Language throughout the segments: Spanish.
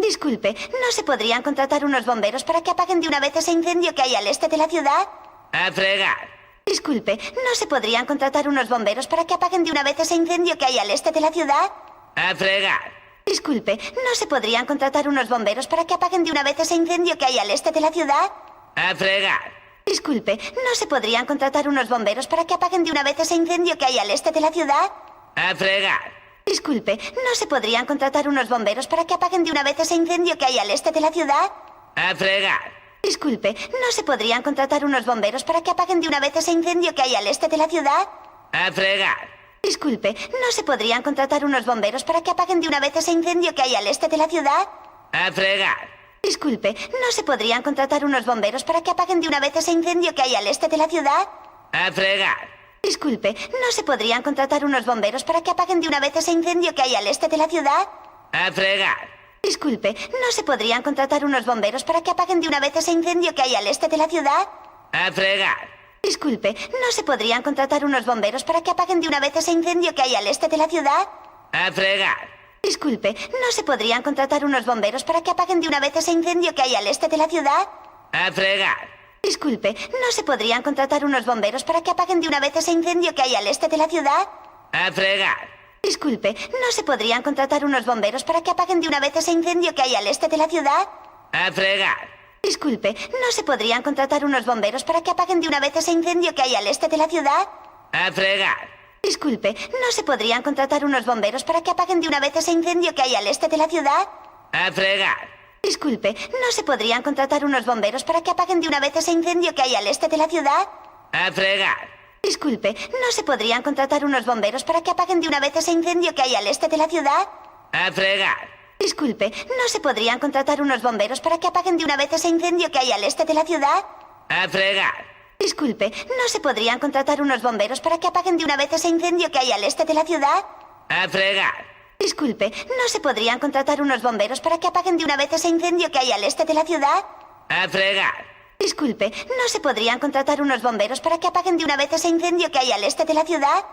Disculpe, ¿no se podrían contratar unos bomberos para que apaguen de una vez ese incendio que hay al este de la ciudad? ¡A fregar! Disculpe, ¿no se podrían contratar unos bomberos para que apaguen de una vez ese incendio que hay al este de la ciudad? ¡A fregar! Disculpe, ¿no se podrían contratar unos bomberos para que apaguen de una vez ese incendio que hay al este de la ciudad? ¡A fregar! Disculpe, ¿no se podrían contratar unos bomberos para que apaguen de una vez ese incendio que hay al este de la ciudad? ¡A fregar! Disculpe, ¿no se podrían contratar unos bomberos para que apaguen de una vez ese incendio que hay al este de la ciudad? ¡A fregar! Disculpe, ¿no se podrían contratar unos bomberos para que apaguen de una vez ese incendio que hay al este de la ciudad? ¡A fregar! Disculpe, ¿no se podrían contratar unos bomberos para que apaguen de una vez ese incendio que hay al este de la ciudad? ¡A fregar! Disculpe, ¿no se podrían contratar unos bomberos para que apaguen de una vez ese incendio que hay al este de la ciudad? ¡A fregar! Disculpe, ¿no se podrían contratar unos bomberos para que apaguen de una vez ese incendio que hay al este de la ciudad? ¡A fregar! Disculpe, ¿no se podrían contratar unos bomberos para que apaguen de una vez ese incendio que hay al este de la ciudad? ¡A fregar! Disculpe, ¿no se podrían contratar unos bomberos para que apaguen de una vez ese incendio que hay al este de la ciudad? ¡A fregar! Disculpe, ¿no se podrían contratar unos bomberos para que apaguen de una vez ese incendio que hay al este de la ciudad? ¡A fregar! Disculpe, ¿no se podrían contratar unos bomberos para que apaguen de una vez ese incendio que hay al este de la ciudad? ¡A fregar! Disculpe, ¿no se podrían contratar unos bomberos para que apaguen de una vez ese incendio que hay al este de la ciudad? ¡A fregar! Disculpe, ¿no se podrían contratar unos bomberos para que apaguen de una vez ese incendio que hay al este de la ciudad? ¡A fregar! Disculpe, ¿no se podrían contratar unos bomberos para que apaguen de una vez ese incendio que hay al este de la ciudad? ¡A fregar! Disculpe, ¿no se podrían contratar unos bomberos para que apaguen de una vez ese incendio que hay al este de la ciudad? ¡A fregar! Disculpe, ¿no se podrían contratar unos bomberos para que apaguen de una vez ese incendio que hay al este de la ciudad? ¡A fregar! Disculpe, ¿no se podrían contratar unos bomberos para que apaguen de una vez ese incendio que hay al este de la ciudad? ¡A fregar! Disculpe, ¿no se podrían contratar unos bomberos para que apaguen de una vez ese incendio que hay al este de la ciudad? ¡A fregar! Disculpe, ¿no se podrían contratar unos bomberos para que apaguen de una vez ese incendio que hay al este de la ciudad? ¡A fregar! Disculpe, ¿no se podrían contratar unos bomberos para que apaguen de una vez ese incendio que hay al este de la ciudad? ¡A fregar! Disculpe, ¿no se podrían contratar unos bomberos para que apaguen de una vez ese incendio que hay al este de la ciudad?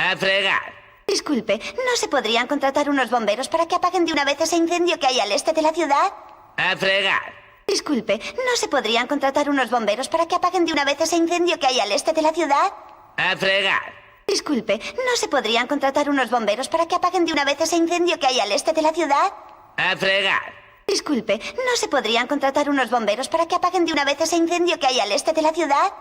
¡A fregar! Disculpe, ¿no se podrían contratar unos bomberos para que apaguen de una vez ese incendio que hay al este de la ciudad? ¡A fregar! Disculpe, ¿no se podrían contratar unos bomberos para que apaguen de una vez ese incendio que hay al este de la ciudad? ¡A fregar! Disculpe, ¿no se podrían contratar unos bomberos para que apaguen de una vez ese incendio que hay al este de la ciudad? ¡A fregar! Disculpe, ¿no se podrían contratar unos bomberos para que apaguen de una vez ese incendio que hay al este de la ciudad?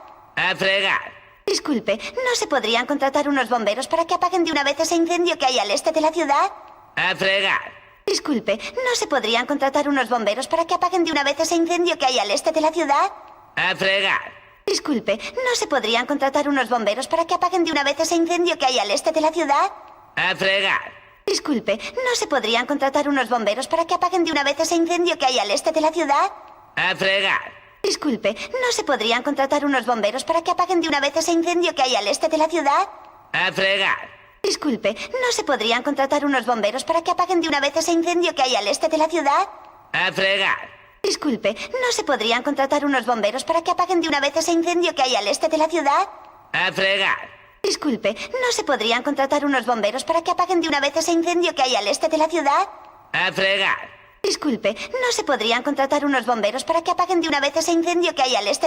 ¡A fregar! Disculpe, ¿no se podrían contratar unos bomberos para que apaguen de una vez ese incendio que hay al este de la ciudad? ¡A fregar! Disculpe, ¿no se podrían contratar unos bomberos para que apaguen de una vez ese incendio que hay al este de la ciudad? ¡A fregar! Disculpe, ¿no se podrían contratar unos bomberos para que apaguen de una vez ese incendio que hay al este de la ciudad? ¡A fregar! Disculpe, ¿no se podrían contratar unos bomberos para que apaguen de una vez ese incendio que hay al este de la ciudad? ¡A fregar! Disculpe, ¿no se podrían contratar unos bomberos para que apaguen de una vez ese incendio que hay al este de la ciudad? ¡A fregar! Disculpe, ¿no se podrían contratar unos bomberos para que apaguen de una vez ese incendio que hay al este de la ciudad? ¡A fregar! Disculpe, ¿no se podrían contratar unos bomberos para que apaguen de una vez ese incendio que hay al este de la ciudad? ¡A fregar! Disculpe, ¿no se podrían contratar unos bomberos para que apaguen de una vez ese incendio que hay al este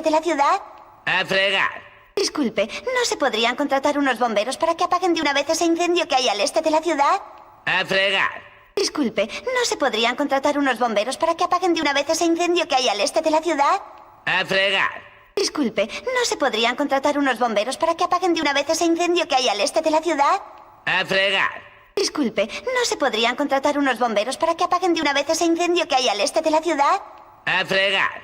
de la ciudad? ¡A fregar! Disculpe, ¿no se podrían contratar unos bomberos para que apaguen de una vez ese incendio que hay al este de la ciudad? ¡A fregar! Disculpe, ¿no se podrían contratar unos bomberos para que apaguen de una vez ese incendio que hay al este de la ciudad? ¡A fregar! Disculpe, ¿no se podrían contratar unos bomberos para que apaguen de una vez ese incendio que hay al este de la ciudad? ¡A fregar! Disculpe, ¿no se podrían contratar unos bomberos para que apaguen de una vez ese incendio que hay al este de la ciudad? ¡A fregar!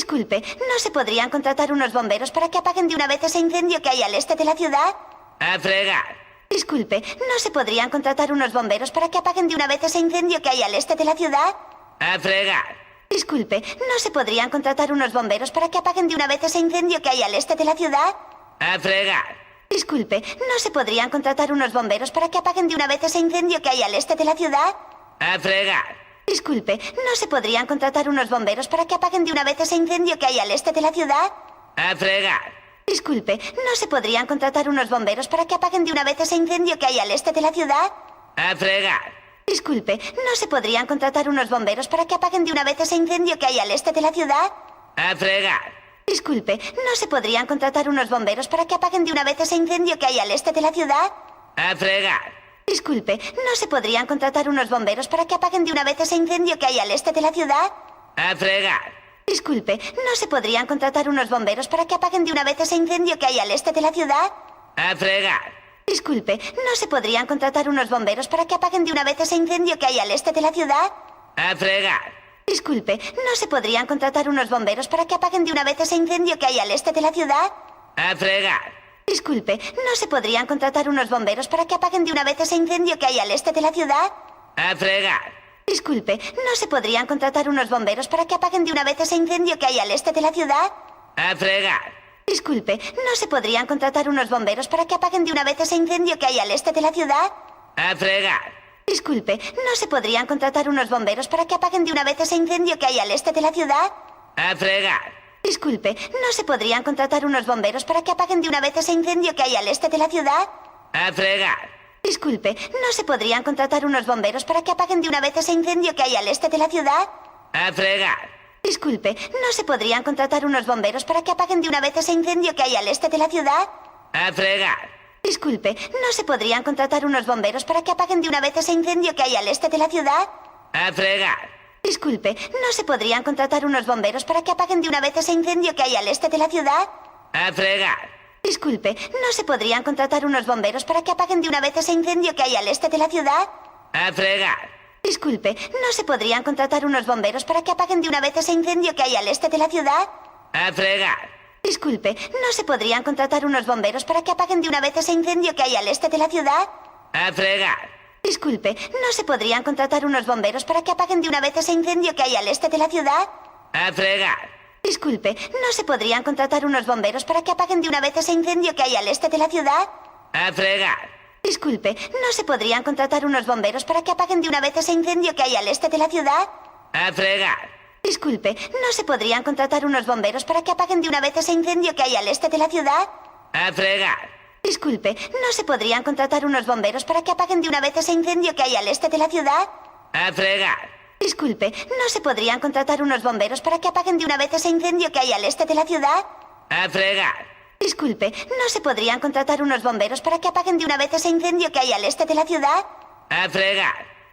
Disculpe, ¿no se podrían contratar unos bomberos para que apaguen de una vez ese incendio que hay al este de la ciudad? ¡A fregar! Disculpe, ¿no se podrían contratar unos bomberos para que apaguen de una vez ese incendio que hay al este de la ciudad? ¡A fregar! Disculpe, ¿no se podrían contratar unos bomberos para que apaguen de una vez ese incendio que hay al este de la ciudad? ¡A fregar! Disculpe, ¿no se podrían contratar unos bomberos para que apaguen de una vez ese incendio que hay al este de la ciudad? ¡A fregar! Disculpe, ¿no se podrían contratar unos bomberos para que apaguen de una vez ese incendio que hay al este de la ciudad? ¡A fregar! Disculpe, ¿no se podrían contratar unos bomberos para que apaguen de una vez ese incendio que hay al este de la ciudad? ¡A fregar! Disculpe, ¿no se podrían contratar unos bomberos para que apaguen de una vez ese incendio que hay al este de la ciudad? A fregar. Disculpe, ¿no se podrían contratar unos bomberos para que apaguen de una vez ese incendio que hay al este de la ciudad? A fregar. Disculpe, ¿no se podrían contratar unos bomberos para que apaguen de una vez ese incendio que hay al este de la ciudad? A fregar. Disculpe, ¿no se podrían contratar unos bomberos para que apaguen de una vez ese incendio que hay al este de la ciudad? A fregar. Disculpe, ¿no se podrían contratar unos bomberos para que apaguen de una vez ese incendio que hay al este de la ciudad? A fregar. Disculpe, ¿no se podrían contratar unos bomberos para que apaguen de una vez ese incendio que hay al este de la ciudad? A fregar. Disculpe, ¿no se podrían contratar unos bomberos para que apaguen de una vez ese incendio que hay al este de la ciudad? A fregar. Disculpe, ¿no se podrían contratar unos bomberos para que apaguen de una vez ese incendio que hay al este de la ciudad? A fregar. Disculpe, ¿no se podrían contratar unos bomberos para que apaguen de una vez ese incendio que hay al este de la ciudad? A fregar. Disculpe, ¿no se podrían contratar unos bomberos para que apaguen de una vez ese incendio que hay al este de la ciudad? A fregar. Disculpe, ¿no se podrían contratar unos bomberos para que apaguen de una vez ese incendio que hay al este de la ciudad? A fregar. Disculpe, ¿no se podrían contratar unos bomberos para que apaguen de una vez ese incendio que hay al este de la ciudad? A fregar. Disculpe, ¿no se podrían contratar unos bomberos para que apaguen de una vez ese incendio que hay al este de la ciudad? A fregar. Disculpe, ¿no se podrían contratar unos bomberos para que apaguen de una vez ese incendio que hay al este de la ciudad? A fregar. Disculpe, ¿no se podrían contratar unos bomberos para que apaguen de una vez ese incendio que hay al este de la ciudad? A fregar. Disculpe, ¿no se podrían contratar unos bomberos para que apaguen de una vez ese incendio que hay al este de la ciudad? A fregar. Disculpe, ¿no se podrían contratar unos bomberos para que apaguen de una vez ese incendio que hay al este de la ciudad? A fregar. Disculpe, ¿no se podrían contratar unos bomberos para que apaguen de una vez ese incendio que hay al este de la ciudad? A fregar. Disculpe, ¿no se podrían contratar unos bomberos para que apaguen de una vez ese incendio que hay al este de la ciudad? A fregar. Disculpe, ¿no se podrían contratar unos bomberos para que apaguen de una vez ese incendio que hay al este de la ciudad? A fregar. Disculpe, ¿no se podrían contratar unos bomberos para que apaguen de una vez ese incendio que hay al este de la ciudad? A fregar. Disculpe, ¿no se podrían contratar unos bomberos para que apaguen de una vez ese incendio que hay al este de la ciudad? A fregar. Disculpe, ¿no se podrían contratar unos bomberos para que apaguen de una vez ese incendio que hay al este de la ciudad? A fregar. Disculpe, ¿no se podrían contratar unos bomberos para que apaguen de una vez ese incendio que hay al este de la ciudad? A fregar. Disculpe, ¿no se podrían contratar unos bomberos para que apaguen de una vez ese incendio que hay al este de la ciudad? A fregar. Disculpe, ¿no se podrían contratar unos bomberos para que apaguen de una vez ese incendio que hay al este de la ciudad? A fregar.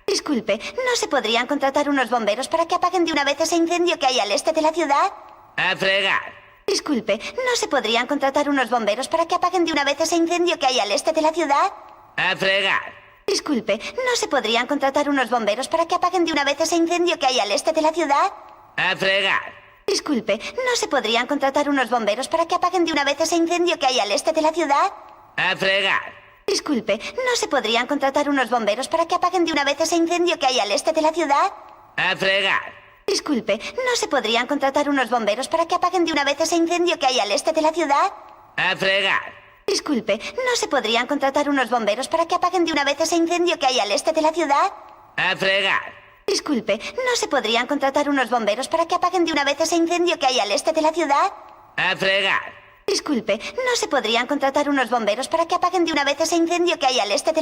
Disculpe, ¿no se podrían contratar unos bomberos para que apaguen de una vez ese incendio que hay al este de la ciudad? A fregar. Disculpe, ¿no se podrían contratar unos bomberos para que apaguen de una vez ese incendio que hay al este de la ciudad? A fregar. Disculpe, ¿no se podrían contratar unos bomberos para que apaguen de una vez ese incendio que hay al este de la ciudad? A fregar. Disculpe, ¿no se podrían contratar unos bomberos para que apaguen de una vez ese incendio que hay al este de la ciudad? A fregar. Disculpe, ¿no se podrían contratar unos bomberos para que apaguen de una vez ese incendio que hay al este de la ciudad? A fregar. Disculpe, ¿no se podrían contratar unos bomberos para que apaguen de una vez ese incendio que hay al este de la ciudad? A fregar. Disculpe, ¿no se podrían contratar unos bomberos para que apaguen de una vez ese incendio que hay al este de la ciudad? A fregar. Disculpe, ¿no se podrían contratar unos bomberos para que apaguen de una vez ese incendio que hay al este de la ciudad? A fregar. Disculpe, ¿no se podrían contratar unos bomberos para que apaguen de una vez ese incendio que hay al este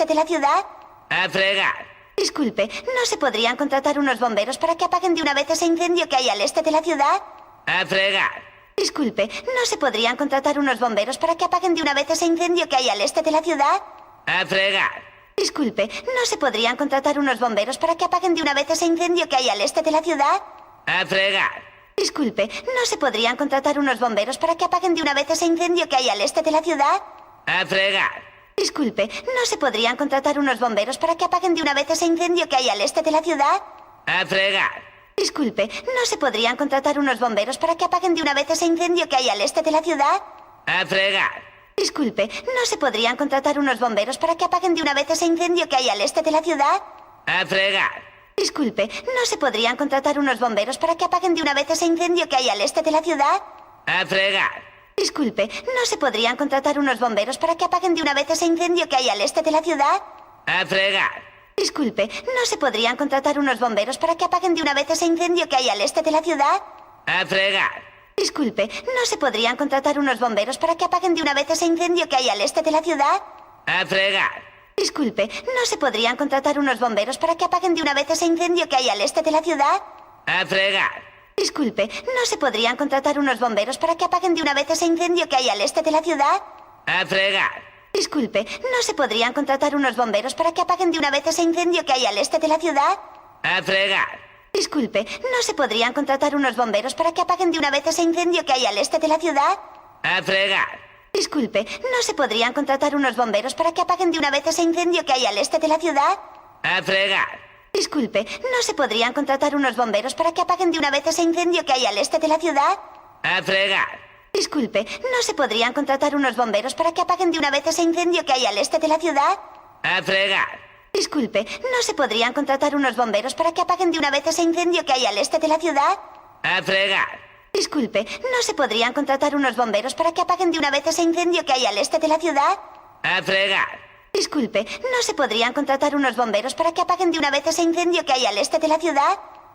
de la ciudad? A fregar. Disculpe, ¿no se podrían contratar unos bomberos para que apaguen de una vez ese incendio que hay al este de la ciudad? A fregar. Disculpe, ¿no se podrían contratar unos bomberos para que apaguen de una vez ese incendio que hay al este de la ciudad? A fregar. Disculpe, ¿no se podrían contratar unos bomberos para que apaguen de una vez ese incendio que hay al este de la ciudad? A fregar. Disculpe, ¿no se podrían contratar unos bomberos para que apaguen de una vez ese incendio que hay al este de la ciudad? A fregar. Disculpe, ¿no se podrían contratar unos bomberos para que apaguen de una vez ese incendio que hay al este de la ciudad? A fregar. Disculpe, ¿no se podrían contratar unos bomberos para que apaguen de una vez ese incendio que hay al este de la ciudad? A fregar. Disculpe, ¿no se podrían contratar unos bomberos para que apaguen de una vez ese incendio que hay al este de la ciudad? A fregar. Disculpe, ¿no se podrían contratar unos bomberos para que apaguen de una vez ese incendio que hay al este de la ciudad? A fregar. Disculpe, ¿no se podrían contratar unos bomberos para que apaguen de una vez ese incendio que hay al este de la ciudad? A fregar. Disculpe, ¿no se podrían contratar unos bomberos para que apaguen de una vez ese incendio que hay al este de la ciudad? A fregar. Disculpe, ¿no se podrían contratar unos bomberos para que apaguen de una vez ese incendio que hay al este de la ciudad? A fregar. Disculpe, ¿no se podrían contratar unos bomberos para que apaguen de una vez ese incendio que hay al este de la ciudad? A fregar. Disculpe, ¿no se podrían contratar unos bomberos para que apaguen de una vez ese incendio que hay al este de la ciudad? A fregar. Disculpe, ¿no se podrían contratar unos bomberos para que apaguen de una vez ese incendio que hay al este de la ciudad? A fregar. Disculpe, ¿no se podrían contratar unos bomberos para que apaguen de una vez ese incendio que hay al este de la ciudad? A fregar. Disculpe, ¿no se podrían contratar unos bomberos para que apaguen de una vez ese incendio que hay al este de la ciudad? A fregar. Disculpe, ¿no se podrían contratar unos bomberos para que apaguen de una vez ese incendio que hay al este de la ciudad? A fregar. Disculpe, ¿no se podrían contratar unos bomberos para que apaguen de una vez ese incendio que hay al este de la ciudad? A fregar. Disculpe, ¿no se podrían contratar unos bomberos para que apaguen de una vez ese incendio que hay al este de la ciudad? A fregar. Disculpe, ¿no se podrían contratar unos bomberos para que apaguen de una vez ese incendio que hay al este de la ciudad? A fregar. Disculpe, ¿no se podrían contratar unos bomberos para que apaguen de una vez ese incendio que hay al este de la ciudad?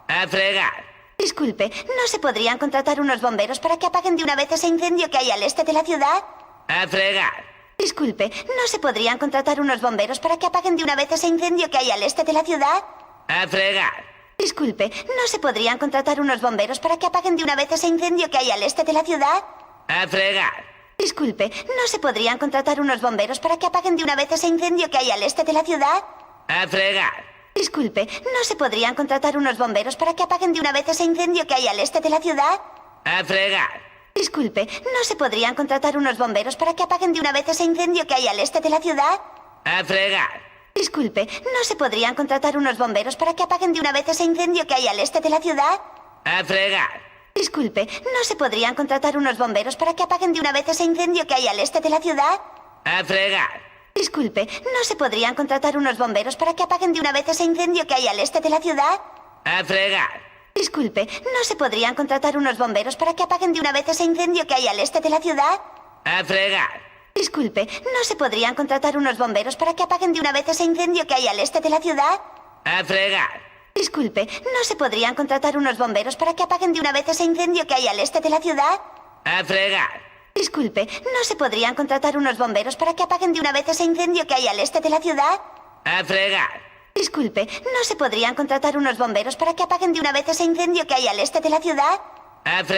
A fregar. Disculpe, ¿no se podrían contratar unos bomberos para que apaguen de una vez ese incendio que hay al este de la ciudad? A fregar. Disculpe, ¿no se podrían contratar unos bomberos para que apaguen de una vez ese incendio que hay al este de la ciudad? A fregar. Disculpe, ¿no se podrían contratar unos bomberos para que apaguen de una vez ese incendio que hay al este de la ciudad? A fregar. Disculpe, ¿no se podrían contratar unos bomberos para que apaguen de una vez ese incendio que hay al este de la ciudad? A fregar. Disculpe, ¿no se podrían contratar unos bomberos para que apaguen de una vez ese incendio que hay al este de la ciudad? A fregar. Disculpe, ¿no se podrían contratar unos bomberos para que apaguen de una vez ese incendio que hay al este de la ciudad? A fregar. Disculpe, ¿no se podrían contratar unos bomberos para que apaguen de una vez ese incendio que hay al este de la ciudad? A fregar. Disculpe, ¿no se podrían contratar unos bomberos para que apaguen de una vez ese incendio que hay al este de la ciudad? A fregar. Disculpe, ¿no se podrían contratar unos bomberos para que apaguen de una vez ese incendio que hay al este de la ciudad? A fregar. Disculpe, ¿no se podrían contratar unos bomberos para que apaguen de una vez ese incendio que hay al este de la ciudad? A fregar. Disculpe, ¿no se podrían contratar unos bomberos para que apaguen de una vez ese incendio que hay al este de la ciudad? A fregar. Disculpe, ¿no se podrían contratar unos bomberos para que apaguen de una vez ese incendio que hay al este de la ciudad? A fregar. Disculpe, ¿no se podrían contratar unos bomberos para que apaguen de una vez ese incendio que hay al este de la ciudad? A fregar. Disculpe, ¿no se podrían contratar unos bomberos para que apaguen de una vez ese incendio que hay al este de la ciudad? A fregar. Disculpe, ¿no se podrían contratar unos bomberos para que apaguen de una vez ese incendio que hay al este de la ciudad? A fregar.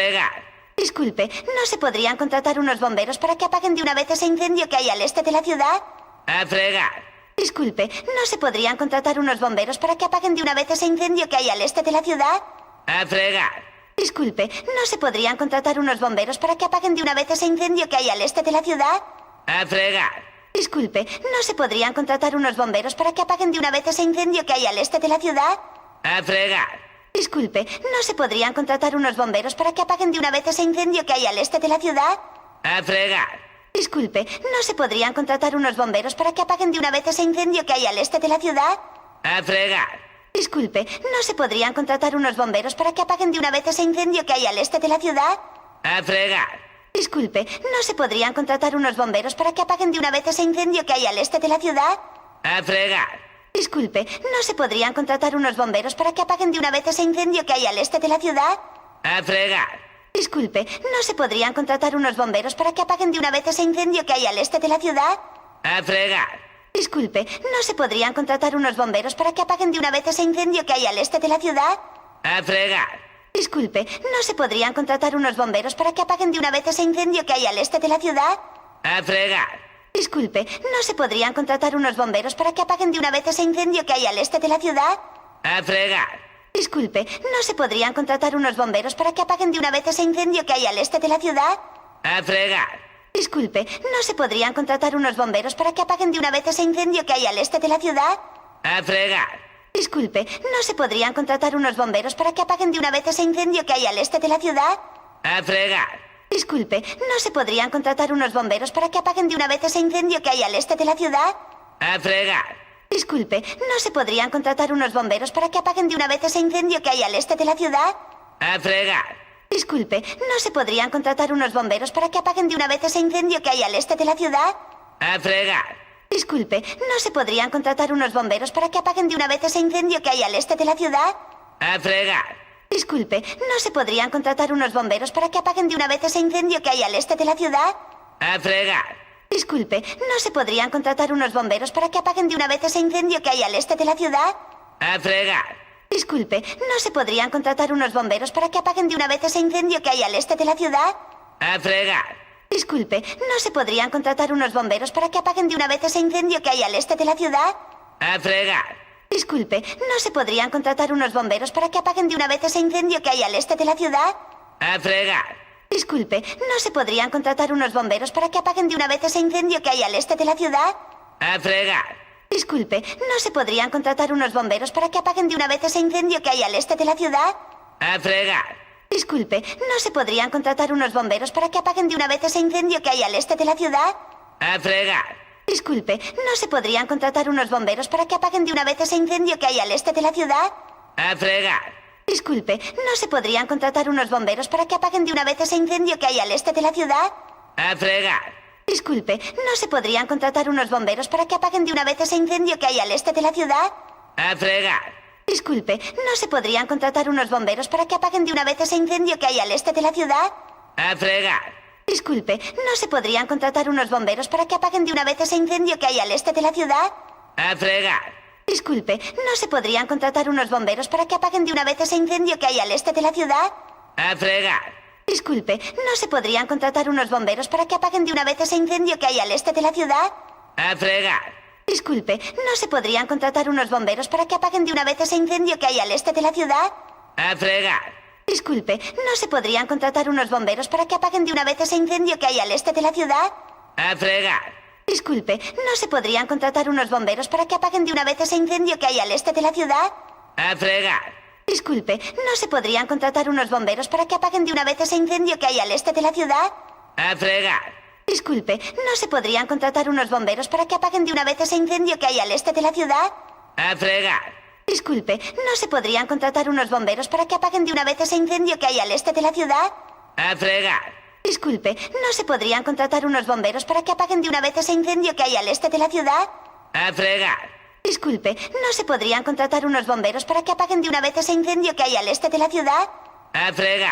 Disculpe, ¿no se podrían contratar unos bomberos para que apaguen de una vez ese incendio que hay al este de la ciudad? A fregar. Disculpe, ¿no se podrían contratar unos bomberos para que apaguen de una vez ese incendio que hay al este de la ciudad? A fregar. Disculpe, ¿no se podrían contratar unos bomberos para que apaguen de una vez ese incendio que hay al este de la ciudad? A fregar. Disculpe, ¿no se podrían contratar unos bomberos para que apaguen de una vez ese incendio que hay al este de la ciudad? A fregar. Disculpe, ¿no se podrían contratar unos bomberos para que apaguen de una vez ese incendio que hay al este de la ciudad? A fregar. Disculpe, ¿no se podrían contratar unos bomberos para que apaguen de una vez ese incendio que hay al este de la ciudad? A fregar. Disculpe, ¿no se podrían contratar unos bomberos para que apaguen de una vez ese incendio que hay al este de la ciudad? A fregar. Disculpe, ¿no se podrían contratar unos bomberos para que apaguen de una vez ese incendio que hay al este de la ciudad? A fregar. Disculpe, ¿no se podrían contratar unos bomberos para que apaguen de una vez ese incendio que hay al este de la ciudad? A fregar. Disculpe, ¿no se podrían contratar unos bomberos para que apaguen de una vez ese incendio que hay al este de la ciudad? A fregar. Disculpe, ¿no se podrían contratar unos bomberos para que apaguen de una vez ese incendio que hay al este de la ciudad? A fregar. Disculpe, ¿no se podrían contratar unos bomberos para que apaguen de una vez ese incendio que hay al este de la ciudad? A fregar. Disculpe, ¿no se podrían contratar unos bomberos para que apaguen de una vez ese incendio que hay al este de la ciudad? A fregar. Disculpe, ¿no se podrían contratar unos bomberos para que apaguen de una vez ese incendio que hay al este de la ciudad? A fregar. Disculpe, ¿no se podrían contratar unos bomberos para que apaguen de una vez ese incendio que hay al este de la ciudad? A fregar. Disculpe, ¿no se podrían contratar unos bomberos para que apaguen de una vez ese incendio que hay al este de la ciudad? A fregar. Disculpe, ¿no se podrían contratar unos bomberos para que apaguen de una vez ese incendio que hay al este de la ciudad? A fregar. Disculpe, ¿no se podrían contratar unos bomberos para que apaguen de una vez ese incendio que hay al este de la ciudad? A fregar. Disculpe, ¿no se podrían contratar unos bomberos para que apaguen de una vez ese incendio que hay al este de la ciudad? A fregar. Disculpe, ¿no se podrían contratar unos bomberos para que apaguen de una vez ese incendio que hay al este de la ciudad? A fregar. Disculpe, ¿no se podrían contratar unos bomberos para que apaguen de una vez ese incendio que hay al este de la ciudad? A fregar. Disculpe, ¿no se podrían contratar unos bomberos para que apaguen de una vez ese incendio que hay al este de la ciudad? A fregar. Disculpe, ¿no se podrían contratar unos bomberos para que apaguen de una vez ese incendio que hay al este de la ciudad? A fregar. Disculpe, ¿no se podrían contratar unos bomberos para que apaguen de una vez ese incendio que hay al este de la ciudad? A fregar. Disculpe, ¿no se podrían contratar unos bomberos para que apaguen de una vez ese incendio que hay al este de la ciudad? A fregar. Disculpe, ¿no se podrían contratar unos bomberos para que apaguen de una vez ese incendio que hay al este de la ciudad? A fregar. Disculpe, ¿no se podrían contratar unos bomberos para que apaguen de una vez ese incendio que hay al este de la ciudad? A fregar. Disculpe, ¿no se podrían contratar unos bomberos para que apaguen de una vez ese incendio que hay al este de la ciudad? A fregar. Disculpe, ¿no se podrían contratar unos bomberos para que apaguen de una vez ese incendio que hay al este de la ciudad? A fregar. Disculpe, ¿no se podrían contratar unos bomberos para que apaguen de una vez ese incendio que hay al este de la ciudad? A fregar. Disculpe, ¿no se podrían contratar unos bomberos para que apaguen de una vez ese incendio que hay al este de la ciudad? A fregar. Disculpe, ¿no se podrían contratar unos bomberos para que apaguen de una vez ese incendio que hay al este de la ciudad? A fregar. Disculpe, ¿no se podrían contratar unos bomberos para que apaguen de una vez ese incendio que hay al este de la ciudad? A fregar. Disculpe, ¿no se podrían contratar unos bomberos para que apaguen de una vez ese incendio que hay al este de la ciudad? A fregar. Disculpe, ¿no se podrían contratar unos bomberos para que apaguen de una vez ese incendio que hay al este de la ciudad? A fregar. Disculpe, ¿no se podrían contratar unos bomberos para que apaguen de una vez ese incendio que hay al este de la ciudad? A fregar. Disculpe, ¿no se podrían contratar unos bomberos para que apaguen de una vez ese incendio que hay al este de la ciudad? A fregar. Disculpe, ¿no se podrían contratar unos bomberos para que apaguen de una vez ese incendio que hay al este de la ciudad? A fregar. Disculpe, ¿no se podrían contratar unos bomberos para que apaguen de una vez ese incendio que hay al este de la ciudad? A fregar. Disculpe, ¿no se podrían contratar unos bomberos para que apaguen de una vez ese incendio que hay al este de la ciudad? A fregar. Disculpe, ¿no se podrían contratar unos bomberos para que apaguen de una vez ese incendio que hay al este de la ciudad? A fregar. Disculpe, ¿no se podrían contratar unos bomberos para que apaguen de una vez ese incendio que hay al este de la ciudad? A fregar. Disculpe, ¿no se podrían contratar unos bomberos para que apaguen de una vez ese incendio que hay al este de la ciudad? A fregar.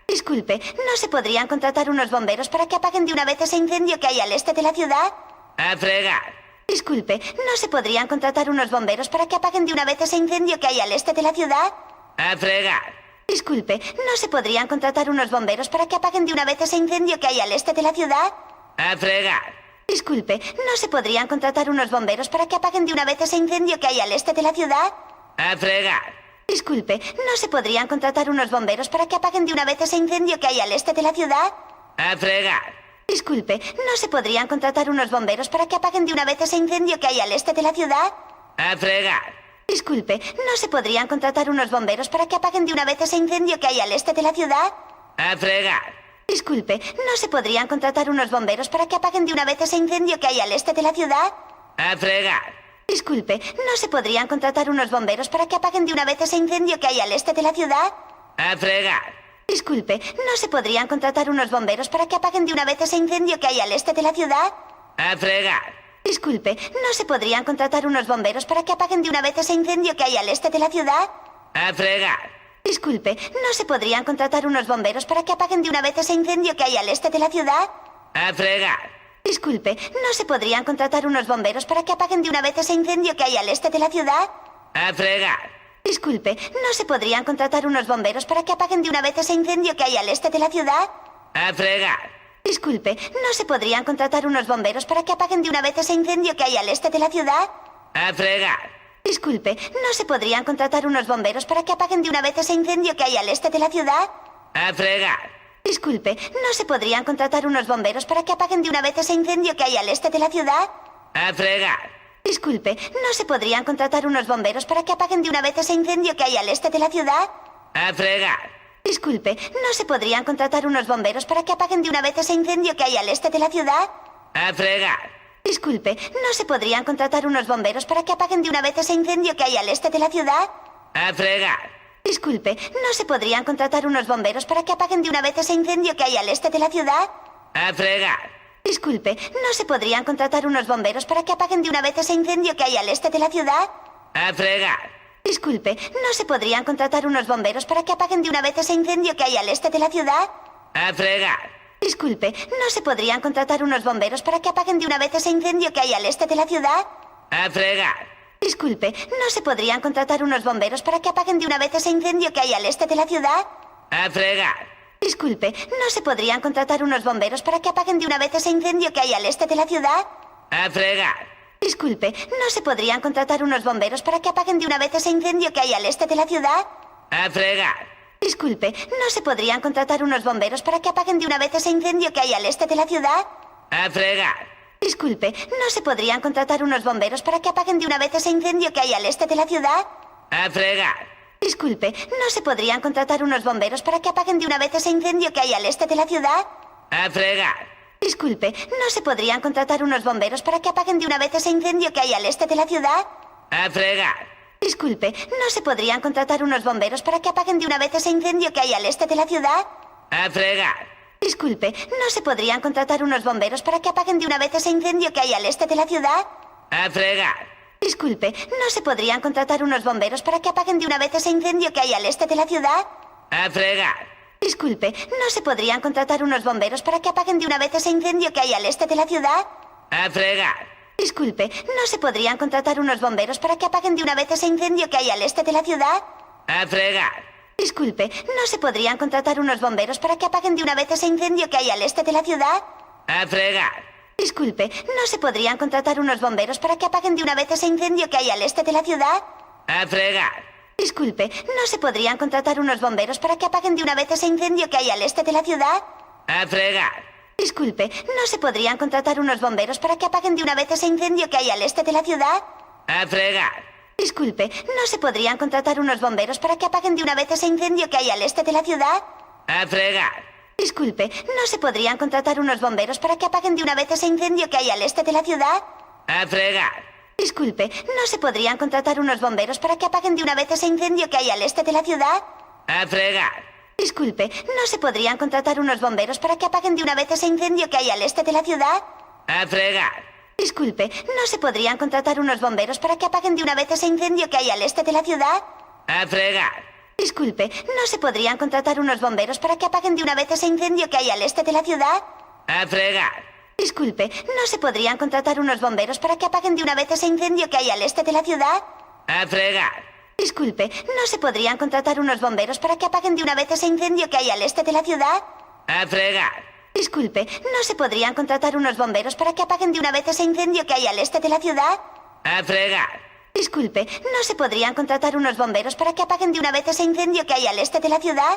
Disculpe, ¿no se podrían contratar unos bomberos para que apaguen de una vez ese incendio que hay al este de la ciudad? A fregar. Disculpe, ¿no se podrían contratar unos bomberos para que apaguen de una vez ese incendio que hay al este de la ciudad? A fregar. Disculpe, ¿no se podrían contratar unos bomberos para que apaguen de una vez ese incendio que hay al este de la ciudad? A fregar. Disculpe, ¿no se podrían contratar unos bomberos para que apaguen de una vez ese incendio que hay al este de la ciudad? A fregar. Disculpe, ¿no se podrían contratar unos bomberos para que apaguen de una vez ese incendio que hay al este de la ciudad? A fregar. Disculpe, ¿no se podrían contratar unos bomberos para que apaguen de una vez ese incendio que hay al este de la ciudad? A fregar. Disculpe, ¿no se podrían contratar unos bomberos para que apaguen de una vez ese incendio que hay al este de la ciudad? A fregar. Disculpe, ¿no se podrían contratar unos bomberos para que apaguen de una vez ese incendio que hay al este de la ciudad? A fregar. Disculpe, ¿no se podrían contratar unos bomberos para que apaguen de una vez ese incendio que hay al este de la ciudad? A fregar. Disculpe, ¿no se podrían contratar unos bomberos para que apaguen de una vez ese incendio que hay al este de la ciudad? A fregar. Disculpe, ¿no se podrían contratar unos bomberos para que apaguen de una vez ese incendio que hay al este de la ciudad? A fregar. Disculpe, ¿no se podrían contratar unos bomberos para que apaguen de una vez ese incendio que hay al este de la ciudad? A fregar. Disculpe, ¿no se podrían contratar unos bomberos para que apaguen de una vez ese incendio que hay al este de la ciudad? A fregar. Disculpe, ¿no se podrían contratar unos bomberos para que apaguen de una vez ese incendio que hay al este de la ciudad? A fregar. Disculpe, ¿no se podrían contratar unos bomberos para que apaguen de una vez ese incendio que hay al este de la ciudad? A fregar. Disculpe, ¿no se podrían contratar unos bomberos para que apaguen de una vez ese incendio que hay al este de la ciudad? A fregar. Disculpe, ¿no se podrían contratar unos bomberos para que apaguen de una vez ese incendio que hay al este de la ciudad? A fregar. Disculpe, ¿no se podrían contratar unos bomberos para que apaguen de una vez ese incendio que hay al este de la ciudad? A fregar. Disculpe, ¿no se podrían contratar unos bomberos para que apaguen de una vez ese incendio que hay al este de la ciudad? A fregar. Disculpe, ¿no se podrían contratar unos bomberos para que apaguen de una vez ese incendio que hay al este de la ciudad? A fregar. Disculpe, ¿no se podrían contratar unos bomberos para que apaguen de una vez ese incendio que hay al este de la ciudad? A fregar. Disculpe, ¿no se podrían contratar unos bomberos para que apaguen de una vez ese incendio que hay al este de la ciudad? A fregar. Disculpe, ¿no se podrían contratar unos bomberos para que apaguen de una vez ese incendio que hay al este de la ciudad? A fregar. Disculpe, ¿no se podrían contratar unos bomberos para que apaguen de una vez ese incendio que hay al este de la ciudad? A fregar. Disculpe, ¿no se podrían contratar unos bomberos para que apaguen de una vez ese incendio que hay al este de la ciudad? A fregar. Disculpe, ¿no se podrían contratar unos bomberos para que apaguen de una vez ese incendio que hay al este de la ciudad? A fregar. Disculpe, ¿no se podrían contratar unos bomberos para que apaguen de una vez ese incendio que hay al este de la ciudad? A fregar. Disculpe, ¿no se podrían contratar unos bomberos para que apaguen de una vez ese incendio que hay al este de la ciudad? A fregar. Disculpe, ¿no se podrían contratar unos bomberos para que apaguen de una vez ese incendio que hay al este de la ciudad? A fregar. Disculpe, ¿no se podrían contratar unos bomberos para que apaguen de una vez ese incendio que hay al este de la ciudad? A fregar. Disculpe, ¿no se podrían contratar unos bomberos para que apaguen de una vez ese incendio que hay al este de la ciudad? A fregar. Disculpe, ¿no se podrían contratar unos bomberos para que apaguen de una vez ese incendio que hay al este de la ciudad? A fregar. Disculpe, ¿no se podrían contratar unos bomberos para que apaguen de una vez ese incendio que hay al este de la ciudad? A fregar. Disculpe, ¿no se podrían contratar unos bomberos para que apaguen de una vez ese incendio que hay al este de la ciudad? A fregar. Disculpe, ¿no se podrían contratar unos bomberos para que apaguen de una vez ese incendio que hay al este de la ciudad? A fregar. Disculpe, ¿no se podrían contratar unos bomberos para que apaguen de una vez ese incendio que hay al este de la ciudad? A fregar. Disculpe, ¿no se podrían contratar unos bomberos para que apaguen de una vez ese incendio que hay al este de la ciudad? A fregar. Disculpe, ¿no se podrían contratar unos bomberos para que apaguen de una vez ese incendio que hay al este de la ciudad? A fregar. Disculpe, ¿no se podrían contratar unos bomberos para que apaguen de una vez ese incendio que hay al este de la ciudad? A fregar. Disculpe, ¿no se podrían contratar unos bomberos para que apaguen de una vez ese incendio que hay al este de la ciudad? A fregar. Disculpe, ¿no se podrían contratar unos bomberos para que apaguen de una vez ese incendio que hay al este de la ciudad? A fregar. Disculpe, ¿no se podrían contratar unos bomberos para que apaguen de una vez ese incendio que hay al este de la ciudad? A fregar. Disculpe, ¿no se podrían contratar unos bomberos para que apaguen de una vez ese incendio que hay al este de la ciudad? A fregar. Disculpe, ¿no se podrían contratar unos bomberos para que apaguen de una vez ese incendio que hay al este de la ciudad? A fregar. Disculpe, ¿no se podrían contratar unos bomberos para que apaguen de una vez ese incendio que hay al este de la ciudad? A fregar. Disculpe, ¿no se podrían contratar unos bomberos para que apaguen de una vez ese incendio que hay al este de la ciudad? A fregar. Disculpe, ¿no se podrían contratar unos bomberos para que apaguen de una vez ese incendio que hay al este de la ciudad? A fregar. Disculpe, ¿no se podrían contratar unos bomberos para que apaguen de una vez ese incendio que hay al este de la ciudad? A fregar. Disculpe, ¿no se podrían contratar unos bomberos para que apaguen de una vez ese incendio que hay al este de la ciudad? A fregar. Disculpe, ¿no se podrían contratar unos bomberos para que apaguen de una vez ese incendio que hay al este de la ciudad?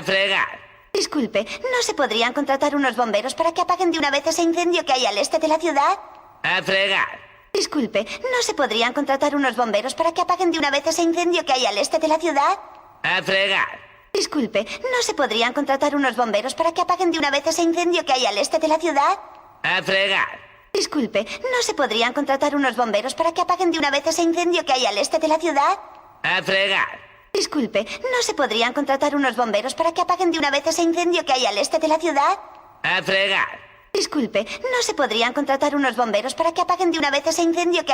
A fregar. Disculpe, ¿no se podrían contratar unos bomberos para que apaguen de una vez ese incendio que hay al este de la ciudad? A fregar. Disculpe, ¿no se podrían contratar unos bomberos para que apaguen de una vez ese incendio que hay al este de la ciudad? A fregar. Disculpe, ¿no se podrían contratar unos bomberos para que apaguen de una vez ese incendio que hay al este de la ciudad? A fregar. Disculpe, ¿no se podrían contratar unos bomberos para que apaguen de una vez ese incendio que hay al este de la ciudad? A fregar. Disculpe, ¿no se podrían contratar unos bomberos para que apaguen de una vez ese incendio que hay al este de la ciudad? A fregar. Disculpe, ¿no se podrían contratar unos bomberos para que apaguen de una vez ese incendio que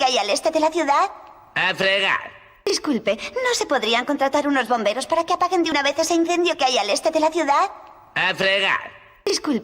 hay al este de la ciudad? A fregar. Disculpe, ¿no se podrían contratar unos bomberos para que apaguen de una vez ese incendio que hay al este de la ciudad? A fregar. Disculpe, ¿no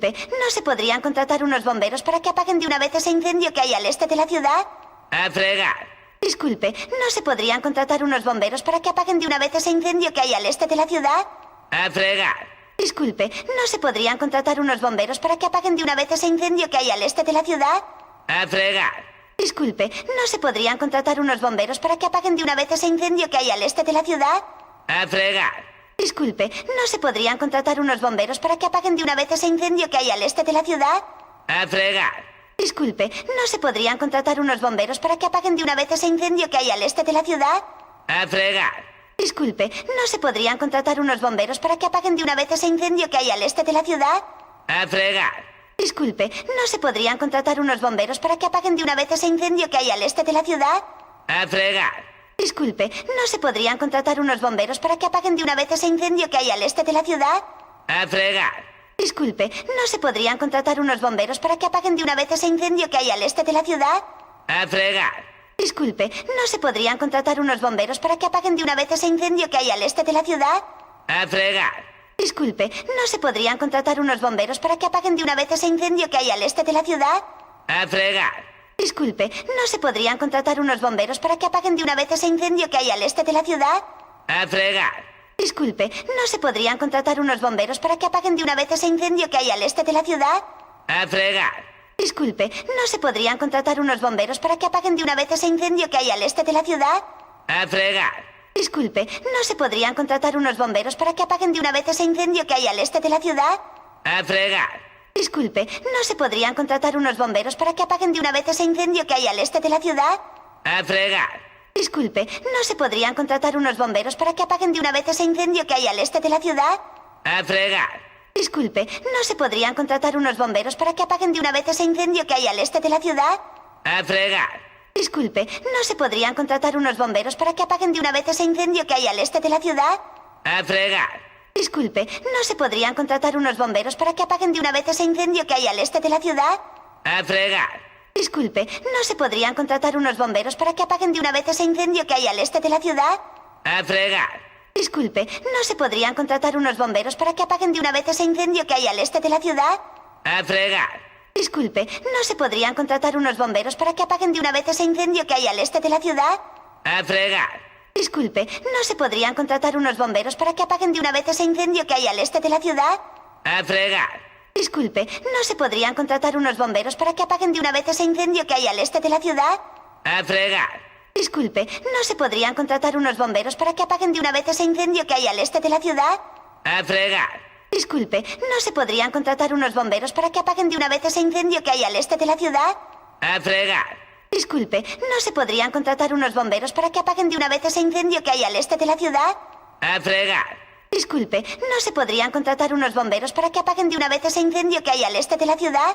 se podrían contratar unos bomberos para que apaguen de una vez ese incendio que hay al este de la ciudad? A fregar. Disculpe, ¿no se podrían contratar unos bomberos para que apaguen de una vez ese incendio que hay al este de la ciudad? A fregar. Disculpe, ¿no se podrían contratar unos bomberos para que apaguen de una vez ese incendio que hay al este de la ciudad? A fregar. Disculpe, ¿no se podrían contratar unos bomberos para que apaguen de una vez ese incendio que hay al este de la ciudad? A fregar. Disculpe, ¿no se podrían contratar unos bomberos para que apaguen de una vez ese incendio que hay al este de la ciudad? A fregar. Disculpe, ¿no se podrían contratar unos bomberos para que apaguen de una vez ese incendio que hay al este de la ciudad? A fregar. Disculpe, ¿no se podrían contratar unos bomberos para que apaguen de una vez ese incendio que hay al este de la ciudad? A fregar. Disculpe, ¿no se podrían contratar unos bomberos para que apaguen de una vez ese incendio que hay al este de la ciudad? A fregar. Disculpe, ¿no se podrían contratar unos bomberos para que apaguen de una vez ese incendio que hay al este de la ciudad? A fregar. Disculpe, ¿no se podrían contratar unos bomberos para que apaguen de una vez ese incendio que hay al este de la ciudad? A fregar. Disculpe, ¿no se podrían contratar unos bomberos para que apaguen de una vez ese incendio que hay al este de la ciudad? A fregar. Disculpe, ¿no se podrían contratar unos bomberos para que apaguen de una vez ese incendio que hay al este de la ciudad? A fregar. Disculpe, ¿no se podrían contratar unos bomberos para que apaguen de una vez ese incendio que hay al este de la ciudad? A fregar. Disculpe, ¿no se podrían contratar unos bomberos para que apaguen de una vez ese incendio que hay al este de la ciudad? A fregar. Disculpe, ¿no se podrían contratar unos bomberos para que apaguen de una vez ese incendio que hay al este de la ciudad? A fregar. Disculpe, ¿no se podrían contratar unos bomberos para que apaguen de una vez ese incendio que hay al este de la ciudad? A fregar. Disculpe, ¿no se podrían contratar unos bomberos para que apaguen de una vez ese incendio que hay al este de la ciudad? A fregar. Disculpe, ¿no se podrían contratar unos bomberos para que apaguen de una vez ese incendio que hay al este de la ciudad? A fregar. Disculpe, ¿no se podrían contratar unos bomberos para que apaguen de una vez ese incendio que hay al este de la ciudad? A fregar. Disculpe, ¿no se podrían contratar unos bomberos para que apaguen de una vez ese incendio que hay al este de la ciudad? A fregar. Disculpe, ¿no se podrían contratar unos bomberos para que apaguen de una vez ese incendio que hay al este de la ciudad? A fregar. Disculpe, ¿no se podrían contratar unos bomberos para que apaguen de una vez ese incendio que hay al este de la ciudad? A fregar. Disculpe, ¿no se podrían contratar unos bomberos para que apaguen de una vez ese incendio que hay al este de la ciudad? A fregar. Disculpe, ¿no se podrían contratar unos bomberos para que apaguen de una vez ese incendio que hay al este de la ciudad? A fregar. Disculpe, ¿no se podrían contratar unos bomberos para que apaguen de una vez ese incendio que hay al este de la ciudad? A fregar. Disculpe, ¿no se podrían contratar unos bomberos para que apaguen de una vez ese incendio que hay al este de la ciudad? A fregar. Disculpe, ¿no se podrían contratar unos bomberos para que apaguen de una vez ese incendio que hay al este de la ciudad? A fregar. Disculpe, ¿no se podrían contratar unos bomberos para que apaguen de una vez ese incendio que hay al este de la ciudad? A fregar. Disculpe, ¿no se podrían contratar unos bomberos para que apaguen de una vez ese incendio que hay al este de la ciudad? A fregar. Disculpe, ¿no se podrían contratar unos bomberos para que apaguen de una vez ese incendio que hay al este de la ciudad? A fregar. Disculpe, ¿no se podrían contratar unos bomberos para que apaguen de una vez ese incendio que hay al este de la ciudad?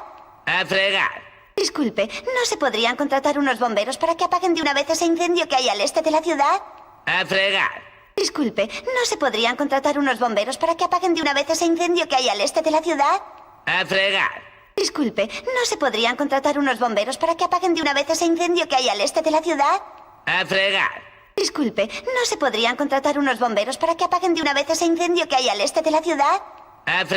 A fregar. Disculpe, ¿no se podrían contratar unos bomberos para que apaguen de una vez ese incendio que hay al este de la ciudad? A fregar. Disculpe, ¿no se podrían contratar unos bomberos para que apaguen de una vez ese incendio que hay al este de la ciudad? A fregar. Disculpe, ¿no se podrían contratar unos bomberos para que apaguen de una vez ese incendio que hay al este de la ciudad? A fregar. Disculpe, ¿no se podrían contratar unos bomberos para que apaguen de una vez ese incendio que hay al este de la ciudad? A fregar.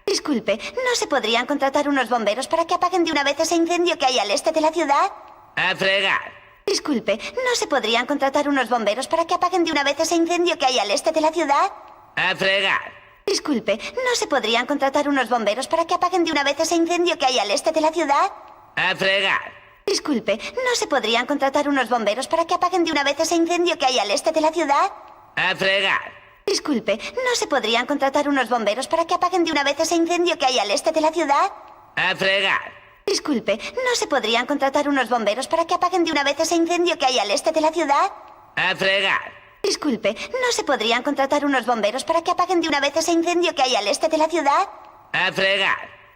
Disculpe, ¿no se podrían contratar unos bomberos para que apaguen de una vez ese incendio que hay al este de la ciudad? A fregar. Disculpe, ¿no se podrían contratar unos bomberos para que apaguen de una vez ese incendio que hay al este de la ciudad? A fregar. Disculpe, ¿no se podrían contratar unos bomberos para que apaguen de una vez ese incendio que hay al este de la ciudad? A fregar. Disculpe, ¿no se podrían contratar unos bomberos para que apaguen de una vez ese incendio que hay al este de la ciudad? A fregar. Disculpe, ¿no se podrían contratar unos bomberos para que apaguen de una vez ese incendio que hay al este de la ciudad? A fregar. Disculpe, ¿no se podrían contratar unos bomberos para que apaguen de una vez ese incendio que hay al este de la ciudad? A fregar. Disculpe, ¿no se podrían contratar unos bomberos para que apaguen de una vez ese incendio que hay al este de la ciudad? A fregar.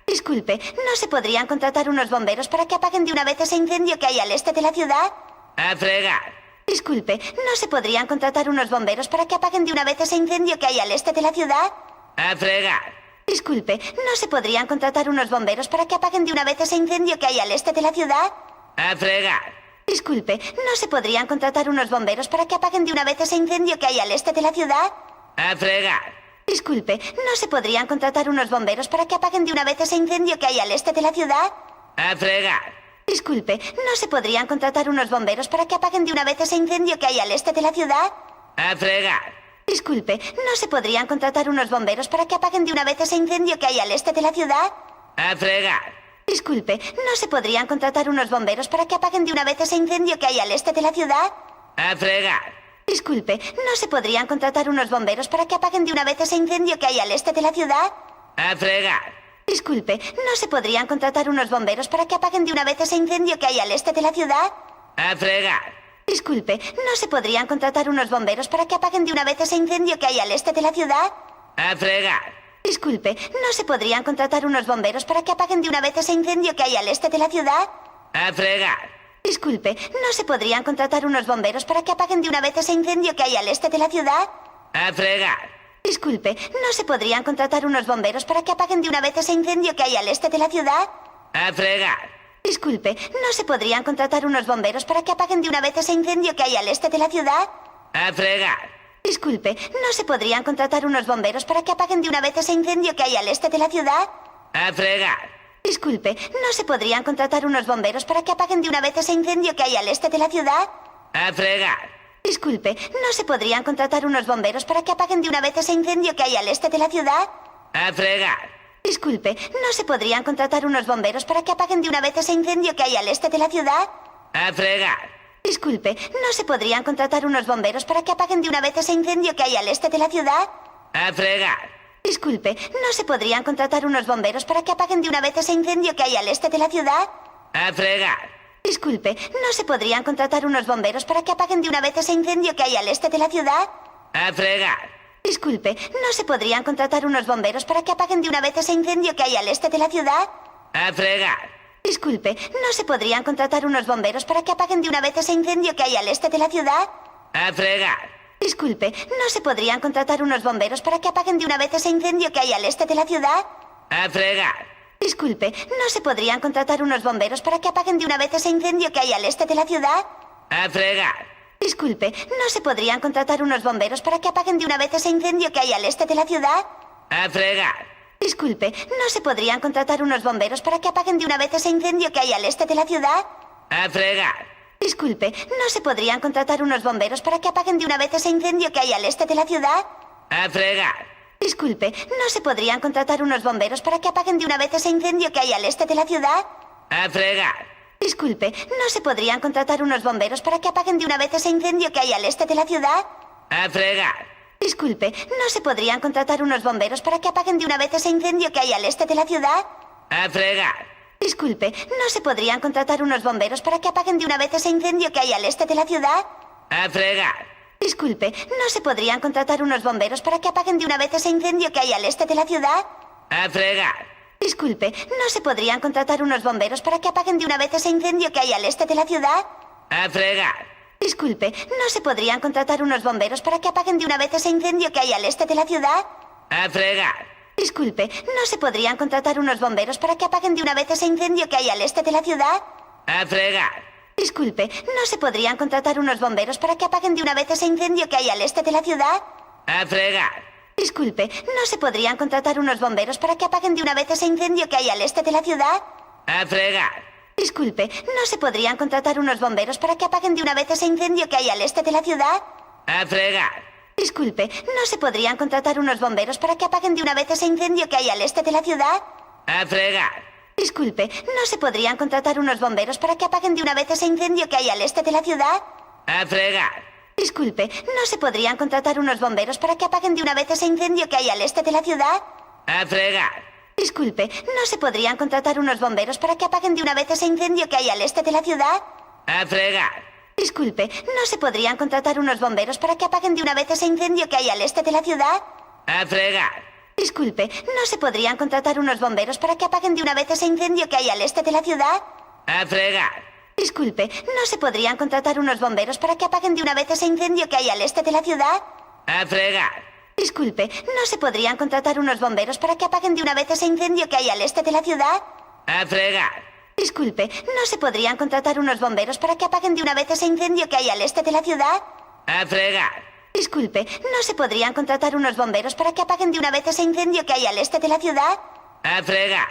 Disculpe, ¿no se podrían contratar unos bomberos para que apaguen de una vez ese incendio que hay al este de la ciudad? A fregar. Disculpe, ¿no se podrían contratar unos bomberos para que apaguen de una vez ese incendio que hay al este de la ciudad? A fregar. Disculpe, ¿no se podrían contratar unos bomberos para que apaguen de una vez ese incendio que hay al este de la ciudad? A fregar. Disculpe, ¿no se podrían contratar unos bomberos para que apaguen de una vez ese incendio que hay al este de la ciudad? A fregar. Disculpe, ¿no se podrían contratar unos bomberos para que apaguen de una vez ese incendio que hay al este de la ciudad? A fregar. Disculpe, ¿no se podrían contratar unos bomberos para que apaguen de una vez ese incendio que hay al este de la ciudad? A fregar. Disculpe, ¿no se podrían contratar unos bomberos para que apaguen de una vez ese incendio que hay al este de la ciudad? A fregar. Disculpe, ¿no se podrían contratar unos bomberos para que apaguen de una vez ese incendio que hay al este de la ciudad? A fregar. Disculpe, ¿no se podrían contratar unos bomberos para que apaguen de una vez ese incendio que hay al este de la ciudad? A fregar. Disculpe, ¿no se podrían contratar unos bomberos para que apaguen de una vez ese incendio que hay al este de la ciudad? A fregar. Disculpe, ¿no se podrían contratar unos bomberos para que apaguen de una vez ese incendio que hay al este de la ciudad? A fregar. Disculpe, ¿no se podrían contratar unos bomberos para que apaguen de una vez ese incendio que hay al este de la ciudad? A fregar. Disculpe, ¿no se podrían contratar unos bomberos para que apaguen de una vez ese incendio que hay al este de la ciudad? A fregar. Disculpe, ¿no se podrían contratar unos bomberos para que apaguen de una vez ese incendio que hay al este de la ciudad? A fregar. Disculpe, ¿no se podrían contratar unos bomberos para que apaguen de una vez ese incendio que hay al este de la ciudad? A fregar. Disculpe, ¿no se podrían contratar unos bomberos para que apaguen de una vez ese incendio que hay al este de la ciudad? A fregar. Disculpe, ¿no se podrían contratar unos bomberos para que apaguen de una vez ese incendio que hay al este de la ciudad? A fregar. Disculpe, ¿no se podrían contratar unos bomberos para que apaguen de una vez ese incendio que hay al este de la ciudad? A fregar. Disculpe, ¿no se podrían contratar unos bomberos para que apaguen de una vez ese incendio que hay al este de la ciudad? A fregar. Disculpe, ¿no se podrían contratar unos bomberos para que apaguen de una vez ese incendio que hay al este de la ciudad? A fregar. Disculpe, ¿no se podrían contratar unos bomberos para que apaguen de una vez ese incendio que hay al este de la ciudad? A fregar. Disculpe, ¿no se podrían contratar unos bomberos para que apaguen de una vez ese incendio que hay al este de la ciudad? A fregar. Disculpe, ¿no se podrían contratar unos bomberos para que apaguen de una vez ese incendio que hay al este de la ciudad? A fregar. Disculpe, ¿no se podrían contratar unos bomberos para que apaguen de una vez ese incendio que hay al este de la ciudad? A fregar. Disculpe, ¿no se podrían contratar unos bomberos para que apaguen de una vez ese incendio que hay al este de la ciudad? A fregar. Disculpe, ¿no se podrían contratar unos bomberos para que apaguen de una vez ese incendio que hay al este de la ciudad? A fregar. Disculpe, ¿no se podrían contratar unos bomberos para que apaguen de una vez ese incendio que hay al este de la ciudad? A fregar. Disculpe, ¿no se podrían contratar unos bomberos para que apaguen de una vez ese incendio que hay al este de la ciudad? A fregar. Disculpe, ¿no se podrían contratar unos bomberos para que apaguen de una vez ese incendio que hay al este de la ciudad? A fregar. Disculpe, ¿no se podrían contratar unos bomberos para que apaguen de una vez ese incendio que hay al este de la ciudad? A fregar. Disculpe, ¿no se podrían contratar unos bomberos para que apaguen de una vez ese incendio que hay al este de la ciudad? A fregar. Disculpe, ¿no se podrían contratar unos bomberos para que apaguen de una vez ese incendio que hay al este de la ciudad? A fregar. Disculpe, ¿no se podrían contratar unos bomberos para que apaguen de una vez ese incendio que hay al este de la ciudad? A fregar. Disculpe, ¿no se podrían contratar unos bomberos para que apaguen de una vez ese incendio que hay al este de la ciudad? A fregar. Disculpe, ¿no se podrían contratar unos bomberos para que apaguen de una vez ese incendio que hay al este de la ciudad? A fregar. Disculpe, ¿no se podrían contratar unos bomberos para que apaguen de una vez ese incendio que hay al este de la ciudad? A fregar. Disculpe, ¿no se podrían contratar unos bomberos para que apaguen de una vez ese incendio que hay al este de la ciudad? A fregar. Disculpe, ¿no se podrían contratar unos bomberos para que apaguen de una vez ese incendio que hay al este de la ciudad? A fregar. Disculpe, ¿no se podrían contratar unos bomberos para que apaguen de una vez ese incendio que hay al este de la ciudad? A fregar. Disculpe, ¿no se podrían contratar unos bomberos para que apaguen de una vez ese incendio que hay al este de la ciudad? A fregar. Disculpe, ¿no se podrían contratar unos bomberos para que apaguen de una vez ese incendio que hay al este de la ciudad? A fregar. Disculpe, ¿no se podrían contratar unos bomberos para que apaguen de una vez ese incendio que hay al este de la ciudad? A fregar. Disculpe, ¿no se podrían contratar unos bomberos para que apaguen de una vez ese incendio que hay al este de la ciudad? A fregar. Disculpe, ¿no se podrían contratar unos bomberos para que apaguen de una vez ese incendio que hay al este de la ciudad? A fregar. Disculpe, ¿no se podrían contratar unos bomberos para que apaguen de una vez ese incendio que hay al este de la ciudad? A fregar. Disculpe, ¿no se podrían contratar unos bomberos para que apaguen de una vez ese incendio que hay al este de la ciudad? A fregar. Disculpe, ¿no se podrían contratar unos bomberos para que apaguen de una vez ese incendio que hay al este de la ciudad? A fregar. Disculpe, ¿no se podrían contratar unos bomberos para que apaguen de una vez ese incendio que hay al este de la ciudad? A fregar. Disculpe, ¿no se podrían contratar unos bomberos para que apaguen de una vez ese incendio que hay al este de la ciudad? A fregar.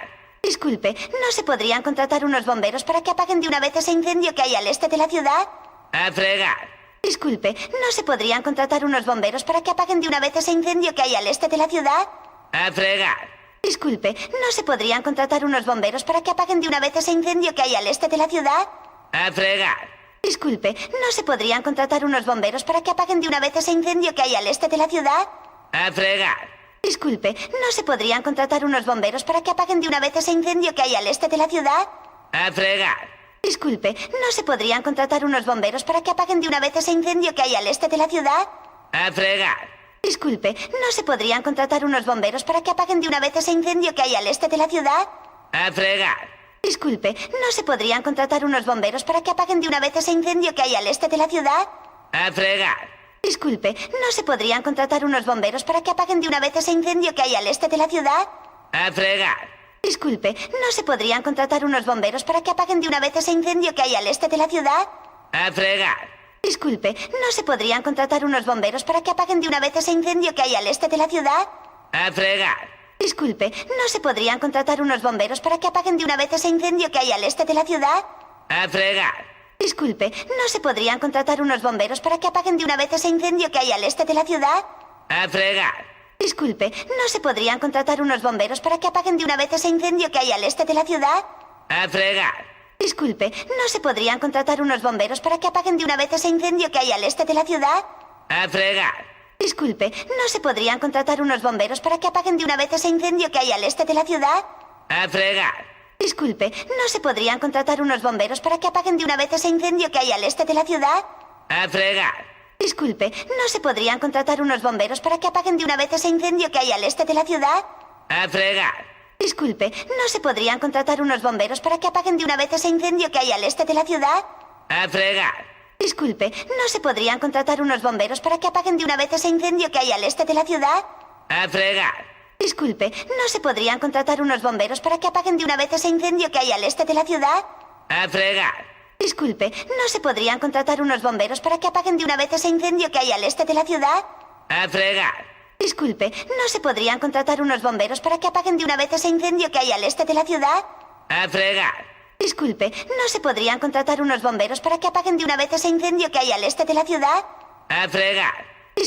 Disculpe, ¿no se podrían contratar unos bomberos para que apaguen de una vez ese incendio que hay al este de la ciudad? A fregar. Disculpe, ¿no se podrían contratar unos bomberos para que apaguen de una vez ese incendio que hay al este de la ciudad? A fregar. Disculpe, ¿no se podrían contratar unos bomberos para que apaguen de una vez ese incendio que hay al este de la ciudad? A fregar. Disculpe, ¿no se podrían contratar unos bomberos para que apaguen de una vez ese incendio que hay al este de la ciudad? A fregar. Disculpe, ¿no se podrían contratar unos bomberos para que apaguen de una vez ese incendio que hay al este de la ciudad? A fregar. Disculpe, ¿no se podrían contratar unos bomberos para que apaguen de una vez ese incendio que hay al este de la ciudad? A fregar. Disculpe, ¿no se podrían contratar unos bomberos para que apaguen de una vez ese incendio que hay al este de la ciudad? A fregar. Disculpe, ¿no se podrían contratar unos bomberos para que apaguen de una vez ese incendio que hay al este de la ciudad? A fregar. Disculpe, ¿no se podrían contratar unos bomberos para que apaguen de una vez ese incendio que hay al este de la ciudad? A fregar. Disculpe, ¿no se podrían contratar unos bomberos para que apaguen de una vez ese incendio que hay al este de la ciudad? A fregar. Disculpe, ¿no se podrían contratar unos bomberos para que apaguen de una vez ese incendio que hay al este de la ciudad? A fregar. Disculpe, ¿no se podrían contratar unos bomberos para que apaguen de una vez ese incendio que hay al este de la ciudad? A fregar. Disculpe, ¿no se podrían contratar unos bomberos para que apaguen de una vez ese incendio que hay al este de la ciudad? A fregar. Disculpe, ¿no se podrían contratar unos bomberos para que apaguen de una vez ese incendio que hay al este de la ciudad? A fregar. Disculpe, ¿no se podrían contratar unos bomberos para que apaguen de una vez ese incendio que hay al este de la ciudad? A fregar. Disculpe, ¿no se podrían contratar unos bomberos para que apaguen de una vez ese incendio que hay al este de la ciudad? A fregar. Disculpe, ¿no se podrían contratar unos bomberos para que apaguen de una vez ese incendio que hay al este de la ciudad? A fregar. Disculpe, ¿no se podrían contratar unos bomberos para que apaguen de una vez ese incendio que hay al este de la ciudad? A fregar. Disculpe, ¿no se podrían contratar unos bomberos para que apaguen de una vez ese incendio que hay al este de la ciudad? A fregar. Disculpe, ¿no se podrían contratar unos bomberos para que apaguen de una vez ese incendio que hay al este de la ciudad? A fregar. Disculpe, ¿no se podrían contratar unos bomberos para que apaguen de una vez ese incendio que hay al este de la ciudad? A fregar. Disculpe, ¿no se podrían contratar unos bomberos para que apaguen de una vez ese incendio que hay al este de la ciudad? A fregar. Disculpe, ¿no se podrían contratar unos bomberos para que apaguen de una vez ese incendio que hay al este de la ciudad? A fregar. Disculpe, ¿no se podrían contratar unos bomberos para que apaguen de una vez ese incendio que hay al este de la ciudad? A fregar. Disculpe, ¿no se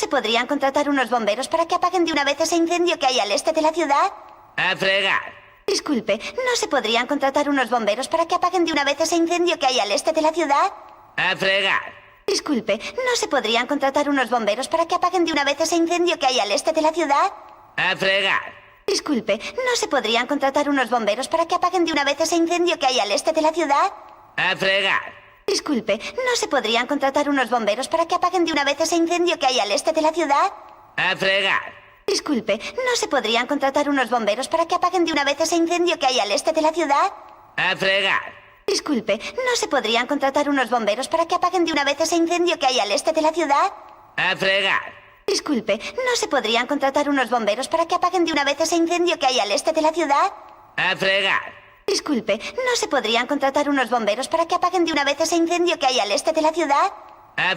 podrían contratar unos bomberos para que apaguen de una vez ese incendio que hay al este de la ciudad? A fregar. Disculpe, ¿no se podrían contratar unos bomberos para que apaguen de una vez ese incendio que hay al este de la ciudad? A fregar. Disculpe, ¿no se podrían contratar unos bomberos para que apaguen de una vez ese incendio que hay al este de la ciudad? A fregar. Disculpe, ¿no se podrían contratar unos bomberos para que apaguen de una vez ese incendio que hay al este de la ciudad? A fregar. Disculpe, ¿no se podrían contratar unos bomberos para que apaguen de una vez ese incendio que hay al este de la ciudad? A fregar. Disculpe, ¿no se podrían contratar unos bomberos para que apaguen de una vez ese incendio que hay al este de la ciudad? A fregar. Disculpe, ¿no se podrían contratar unos bomberos para que apaguen de una vez ese incendio que hay al este de la ciudad? A fregar. Disculpe, ¿no se podrían contratar unos bomberos para que apaguen de una vez ese incendio que hay al este de la ciudad? A fregar. Disculpe, ¿no se podrían contratar unos bomberos para que apaguen de una vez ese incendio que hay al este de la ciudad? A fregar. Disculpe, ¿no se podrían contratar unos bomberos para que apaguen de una vez ese incendio que hay al este de la ciudad? A fregar.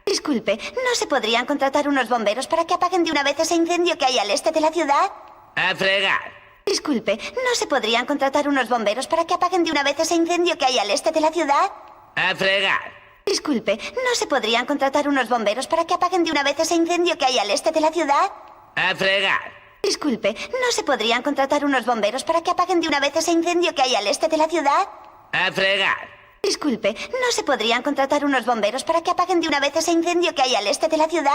Disculpe, ¿no se podrían contratar unos bomberos para que apaguen de una vez ese incendio que hay al este de la ciudad? A fregar. Disculpe, ¿no se podrían contratar unos bomberos para que apaguen de una vez ese incendio que hay al este de la ciudad? A fregar. Disculpe, ¿no se podrían contratar unos bomberos para que apaguen de una vez ese incendio que hay al este de la ciudad? A fregar. Disculpe, ¿no se podrían contratar unos bomberos para que apaguen de una vez ese incendio que hay al este de la ciudad? A fregar. Disculpe, ¿no se podrían contratar unos bomberos para que apaguen de una vez ese incendio que hay al este de la ciudad?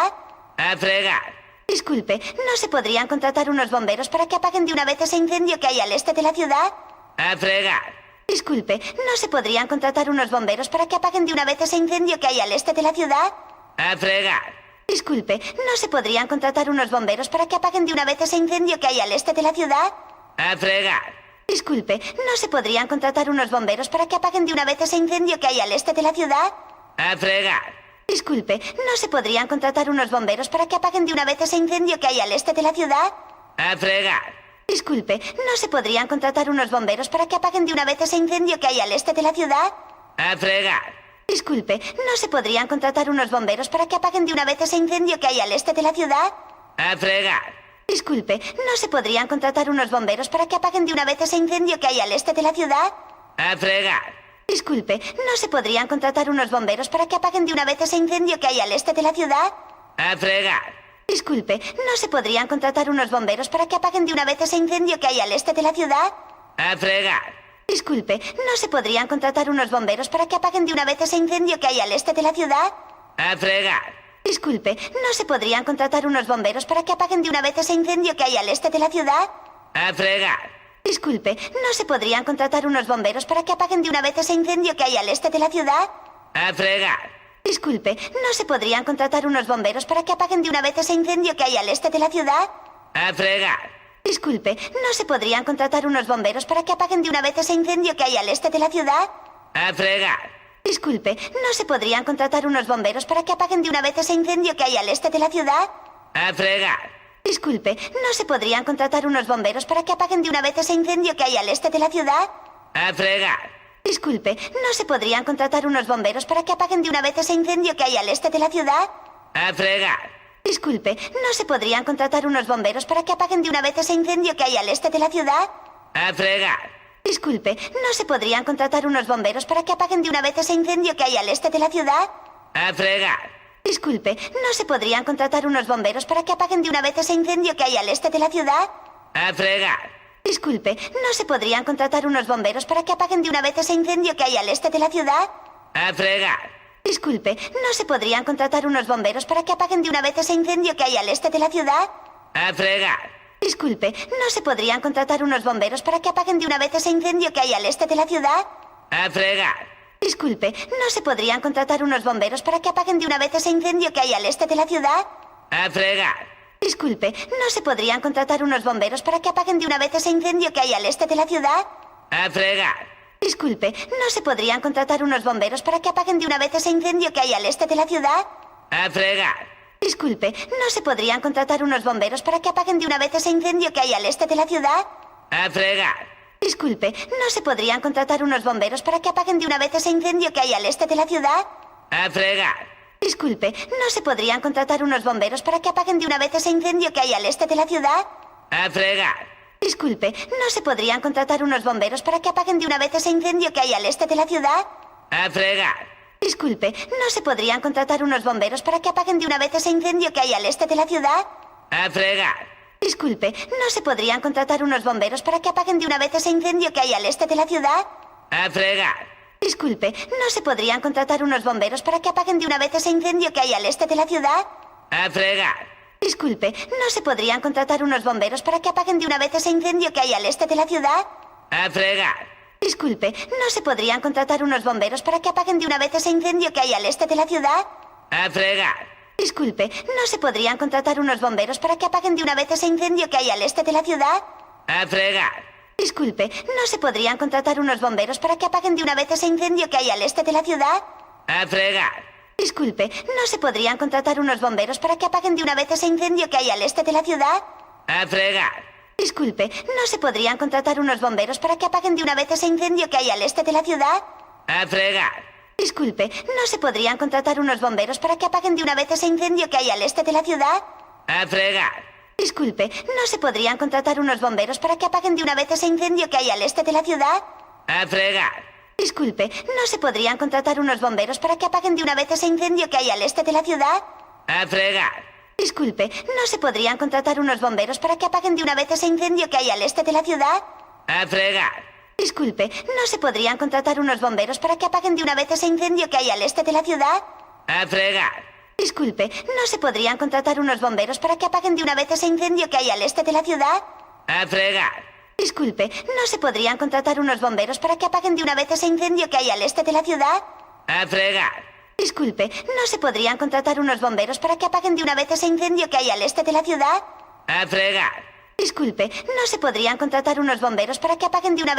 A fregar. Disculpe, ¿no se podrían contratar unos bomberos para que apaguen de una vez ese incendio que hay al este de la ciudad? A fregar. Disculpe, ¿no se podrían contratar unos bomberos para que apaguen de una vez ese incendio que hay al este de la ciudad? A fregar. Disculpe, ¿no se podrían contratar unos bomberos para que apaguen de una vez ese incendio que hay al este de la ciudad? A fregar. Disculpe, ¿no se podrían contratar unos bomberos para que apaguen de una vez ese incendio que hay al este de la ciudad? A fregar. Disculpe, ¿no se podrían contratar unos bomberos para que apaguen de una vez ese incendio que hay al este de la ciudad? A fregar. Disculpe, ¿no se podrían contratar unos bomberos para que apaguen de una vez ese incendio que hay al este de la ciudad? A fregar. Disculpe, ¿no se podrían contratar unos bomberos para que apaguen de una vez ese incendio que hay al este de la ciudad? A fregar. Disculpe, ¿no se podrían contratar unos bomberos para que apaguen de una vez ese incendio que hay al este de la ciudad? A fregar. Disculpe, ¿no se podrían contratar unos bomberos para que apaguen de una vez ese incendio que hay al este de la ciudad? A fregar. Disculpe, ¿no se podrían contratar unos bomberos para que apaguen de una vez ese incendio que hay al este de la ciudad? A fregar. Disculpe, ¿no se podrían contratar unos bomberos para que apaguen de una vez ese incendio que hay al este de la ciudad? A fregar. Disculpe, ¿no se podrían contratar unos bomberos para que apaguen de una vez ese incendio que hay al este de la ciudad? A fregar. Disculpe, ¿no se podrían contratar unos bomberos para que apaguen de una vez ese incendio que hay al este de la ciudad? A fregar. Disculpe, ¿no se podrían contratar unos bomberos para que apaguen de una vez ese incendio que hay al este de la ciudad? A fregar. Disculpe, ¿no se podrían contratar unos bomberos para que apaguen de una vez ese incendio que hay al este de la ciudad? A fregar. Disculpe, ¿no se podrían contratar unos bomberos para que apaguen de una vez ese incendio que hay al este de la ciudad? A fregar. Disculpe, ¿no se podrían contratar unos bomberos para que apaguen de una vez ese incendio que hay al este de la ciudad? A fregar. Disculpe, ¿no se podrían contratar unos bomberos para que apaguen de una vez ese incendio que hay al este de la ciudad? A fregar. Disculpe, ¿no se podrían contratar unos bomberos para que apaguen de una vez ese incendio que hay al este de la ciudad? A fregar. Disculpe, ¿no se podrían contratar unos bomberos para que apaguen de una vez ese incendio que hay al este de la ciudad? A fregar. Disculpe, ¿no se podrían contratar unos bomberos para que apaguen de una vez ese incendio que hay al este de la ciudad? A fregar. Disculpe, ¿no se podrían contratar unos bomberos para que apaguen de una vez ese incendio que hay al este de la ciudad? A fregar. Disculpe, ¿no se podrían contratar unos bomberos para que apaguen de una vez ese incendio que hay al este de la ciudad? A fregar. Disculpe, ¿no se podrían contratar unos bomberos para que apaguen de una vez ese incendio que hay al este de la ciudad? A fregar. Disculpe, ¿no se podrían contratar unos bomberos para que apaguen de una vez ese incendio que hay al este de la ciudad? A fregar. Disculpe, ¿no se podrían contratar unos bomberos para que apaguen de una vez ese incendio que hay al este de la ciudad? A fregar. Disculpe, ¿no se podrían contratar unos bomberos para que apaguen de una vez ese incendio que hay al este de la ciudad? A fregar. Disculpe, ¿no se podrían contratar unos bomberos para que apaguen de una vez ese incendio que hay al este de la ciudad? A fregar. Disculpe, ¿no se podrían contratar unos bomberos para que apaguen de una vez ese incendio que hay al este de la ciudad? A fregar. Disculpe, ¿no se podrían contratar unos bomberos para que apaguen de una vez ese incendio que hay al este de la ciudad? A fregar. Disculpe, ¿no se podrían contratar unos bomberos para que apaguen de una vez ese incendio que hay al este de la ciudad? A fregar. Disculpe, ¿no se podrían contratar unos bomberos para que apaguen de una vez ese incendio que hay al este de la ciudad? A fregar. Disculpe, ¿no se podrían contratar unos bomberos para que apaguen de una vez ese incendio que hay al este de la ciudad? A fregar. Disculpe, ¿no se podrían contratar unos bomberos para que apaguen de una vez ese incendio que hay al este de la ciudad? A fregar. Disculpe, ¿no se podrían contratar unos bomberos para que apaguen de una vez ese incendio que hay al este de la ciudad? A fregar. Disculpe, ¿no se podrían contratar unos bomberos para que apaguen de una vez ese incendio que hay al este de la ciudad? A fregar. Disculpe, ¿no se podrían contratar unos bomberos para que apaguen de una vez ese incendio que hay al este de la ciudad? A fregar. Disculpe, ¿no se podrían contratar unos bomberos para que apaguen de una vez ese incendio que hay al este de la ciudad? A fregar. Disculpe, ¿no se podrían contratar unos bomberos para que apaguen de una vez ese incendio que hay al este de la ciudad? A fregar. Disculpe, ¿no se podrían contratar unos bomberos para que apaguen de una vez ese incendio que hay al este de la ciudad? A fregar. Disculpe, ¿no se podrían contratar unos bomberos para que apaguen de una vez ese incendio que hay al este de la ciudad? A fregar. Disculpe, ¿no se podrían contratar unos bomberos para que apaguen de una vez ese incendio que hay al este de la ciudad? A fregar. Disculpe, ¿no se podrían contratar unos bomberos para que apaguen de una vez ese incendio que hay al este de la ciudad? A fregar. Disculpe, ¿no se podrían contratar unos bomberos para que apaguen de una vez ese incendio que hay al este de la ciudad? A fregar. Disculpe, ¿no se podrían contratar unos bomberos para que apaguen de una vez ese incendio que hay al este de la ciudad? A fregar. Disculpe, ¿no se podrían contratar unos bomberos para que apaguen de una vez ese incendio que hay al este de la ciudad? A fregar. Disculpe, ¿no se podrían contratar unos bomberos para que apaguen de una vez ese incendio que hay al este de la ciudad? A fregar. Disculpe, ¿no se podrían contratar unos bomberos para que apaguen de una vez ese incendio que hay al este de la ciudad? A fregar. Disculpe, ¿no se podrían contratar unos bomberos para que apaguen de una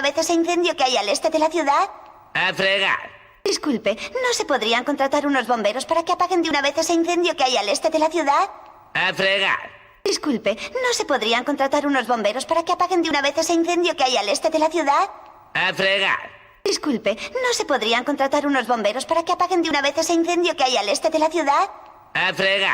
vez ese incendio que hay al este de la ciudad? A fregar. Disculpe, ¿no se podrían contratar unos bomberos para que apaguen de una vez ese incendio que hay al este de la ciudad? A fregar. Disculpe, ¿no se podrían contratar unos bomberos para que apaguen de una vez ese incendio que hay al este de la ciudad? A fregar. Disculpe, ¿no se podrían contratar unos bomberos para que apaguen de una vez ese incendio que hay al este de la ciudad? A fregar.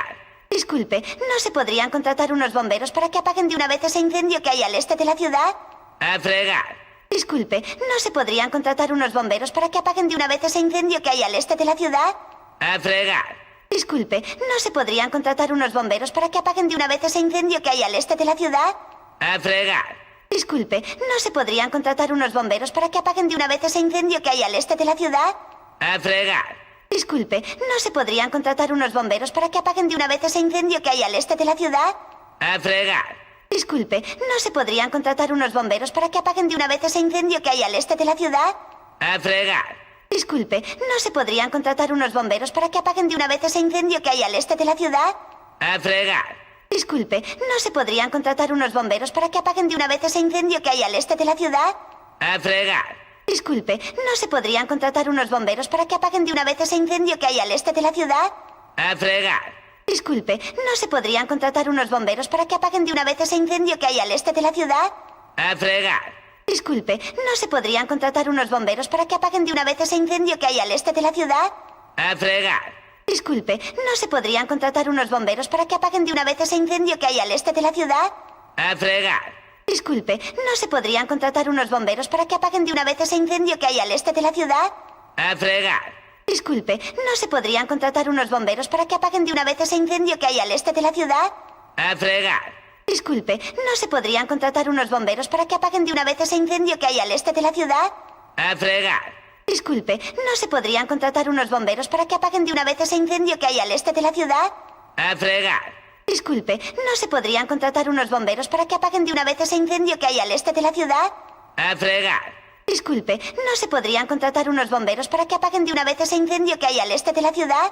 Disculpe, ¿no se podrían contratar unos bomberos para que apaguen de una vez ese incendio que hay al este de la ciudad? A fregar. Disculpe, ¿no se podrían contratar unos bomberos para que apaguen de una vez ese incendio que hay al este de la ciudad? A fregar. Disculpe, ¿no se podrían contratar unos bomberos para que apaguen de una vez ese incendio que hay al este de la ciudad? A fregar. Disculpe, ¿no se podrían contratar unos bomberos para que apaguen de una vez ese incendio que hay al este de la ciudad? A fregar. Disculpe, ¿no se podrían contratar unos bomberos para que apaguen de una vez ese incendio que hay al este de la ciudad? A fregar. Disculpe, ¿no se podrían contratar unos bomberos para que apaguen de una vez ese incendio que hay al este de la ciudad? A fregar. Disculpe, ¿no se podrían contratar unos bomberos para que apaguen de una vez ese incendio que hay al este de la ciudad? A fregar. Disculpe, ¿no se podrían contratar unos bomberos para que apaguen de una vez ese incendio que hay al este de la ciudad? A fregar. Disculpe, ¿no se podrían contratar unos bomberos para que apaguen de una vez ese incendio que hay al este de la ciudad? A fregar. Disculpe, ¿no se podrían contratar unos bomberos para que apaguen de una vez ese incendio que hay al este de la ciudad? A fregar. Disculpe, ¿no se podrían contratar unos bomberos para que apaguen de una vez ese incendio que hay al este de la ciudad? A fregar. Disculpe, ¿no se podrían contratar unos bomberos para que apaguen de una vez ese incendio que hay al este de la ciudad? A fregar. Disculpe, ¿no se podrían contratar unos bomberos para que apaguen de una vez ese incendio que hay al este de la ciudad? A fregar. Disculpe, ¿no se podrían contratar unos bomberos para que apaguen de una vez ese incendio que hay al este de la ciudad? A fregar. Disculpe, ¿no se podrían contratar unos bomberos para que apaguen de una vez ese incendio que hay al este de la ciudad? A fregar. Disculpe, ¿no se podrían contratar unos bomberos para que apaguen de una vez ese incendio que hay al este de la ciudad? A fregar. Disculpe, ¿no se podrían contratar unos bomberos para que apaguen de una vez ese incendio que hay al este de la ciudad? A fregar. Disculpe, ¿no se podrían contratar unos bomberos para que apaguen de una vez ese incendio que hay al este de la ciudad?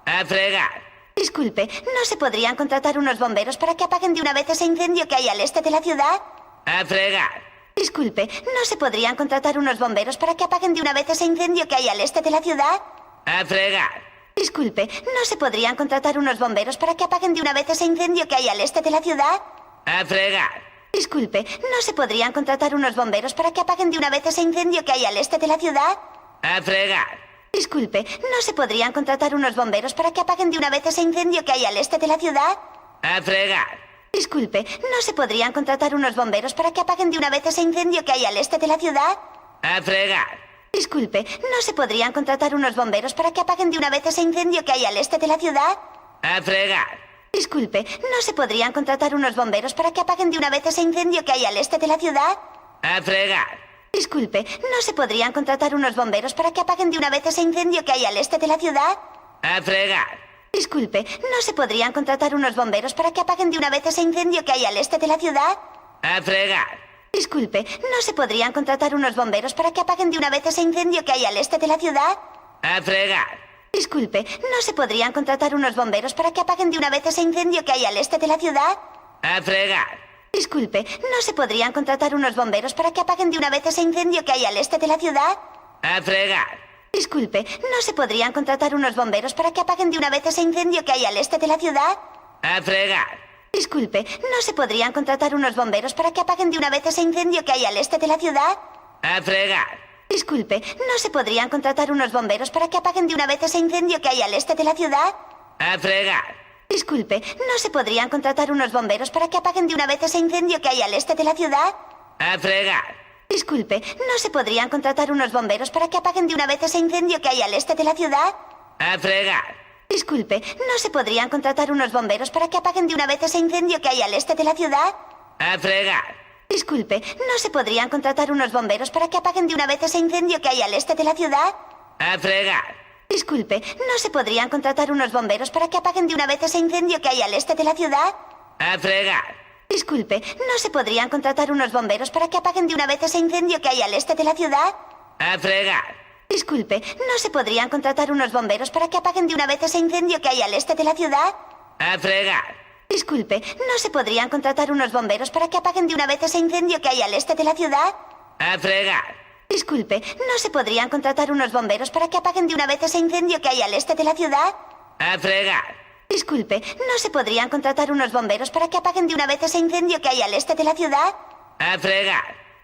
A fregar. Disculpe, ¿no se podrían contratar unos bomberos para que apaguen de una vez ese incendio que hay al este de la ciudad? A fregar. Disculpe, ¿no se podrían contratar unos bomberos para que apaguen de una vez ese incendio que hay al este de la ciudad? A fregar. Disculpe, ¿no se podrían contratar unos bomberos para que apaguen de una vez ese incendio que hay al este de la ciudad? A fregar. Disculpe, ¿no se podrían contratar unos bomberos para que apaguen de una vez ese incendio que hay al este de la ciudad? A fregar. Disculpe, ¿no se podrían contratar unos bomberos para que apaguen de una vez ese incendio que hay al este de la ciudad? A fregar. Disculpe, ¿no se podrían contratar unos bomberos para que apaguen de una vez ese incendio que hay al este de la ciudad? A fregar. Disculpe, ¿no se podrían contratar unos bomberos para que apaguen de una vez ese incendio que hay al este de la ciudad? A fregar. Disculpe, ¿no se podrían contratar unos bomberos para que apaguen de una vez ese incendio que hay al este de la ciudad? A fregar. Disculpe, ¿no se podrían contratar unos bomberos para que apaguen de una vez ese incendio que hay al este de la ciudad? A fregar. Disculpe, ¿no se podrían contratar unos bomberos para que apaguen de una vez ese incendio que hay al este de la ciudad? A fregar. Disculpe, ¿no se podrían contratar unos bomberos para que apaguen de una vez ese incendio que hay al este de la ciudad? A fregar. Disculpe, ¿no se podrían contratar unos bomberos para que apaguen de una vez ese incendio que hay al este de la ciudad? A fregar. Disculpe, ¿no se podrían contratar unos bomberos para que apaguen de una vez ese incendio que hay al este de la ciudad? A fregar. Disculpe, ¿no se podrían contratar unos bomberos para que apaguen de una vez ese incendio que hay al este de la ciudad? A fregar. Disculpe, ¿no se podrían contratar unos bomberos para que apaguen de una vez ese incendio que hay al este de la ciudad? A fregar. Disculpe, ¿no se podrían contratar unos bomberos para que apaguen de una vez ese incendio que hay al este de la ciudad? A fregar. Disculpe, ¿no se podrían contratar unos bomberos para que apaguen de una vez ese incendio que hay al este de la ciudad? A fregar. Disculpe, ¿no se podrían contratar unos bomberos para que apaguen de una vez ese incendio que hay al este de la ciudad? A fregar. Disculpe, ¿no se podrían contratar unos bomberos para que apaguen de una vez ese incendio que hay al este de la ciudad? A fregar. Disculpe, ¿no se podrían contratar unos bomberos para que apaguen de una vez ese incendio que hay al este de la ciudad? A fregar. Disculpe, ¿no se podrían contratar unos bomberos para que apaguen de una vez ese incendio que hay al este de la ciudad? A fregar. Disculpe, ¿no se podrían contratar unos bomberos para que apaguen de una vez ese incendio que hay al este de la ciudad? A fregar. Disculpe, ¿no se podrían contratar unos bomberos para que apaguen de una vez ese incendio que hay al este de la ciudad? A fregar. Disculpe, ¿no se podrían contratar unos bomberos para que apaguen de una vez ese incendio que hay al este de la ciudad? A fregar. Disculpe, ¿no se podrían contratar unos bomberos para que apaguen de una vez ese incendio que hay al este de la ciudad? A fregar. Disculpe, ¿no se podrían contratar unos bomberos para que apaguen de una vez ese incendio que hay al este de la ciudad? A fregar.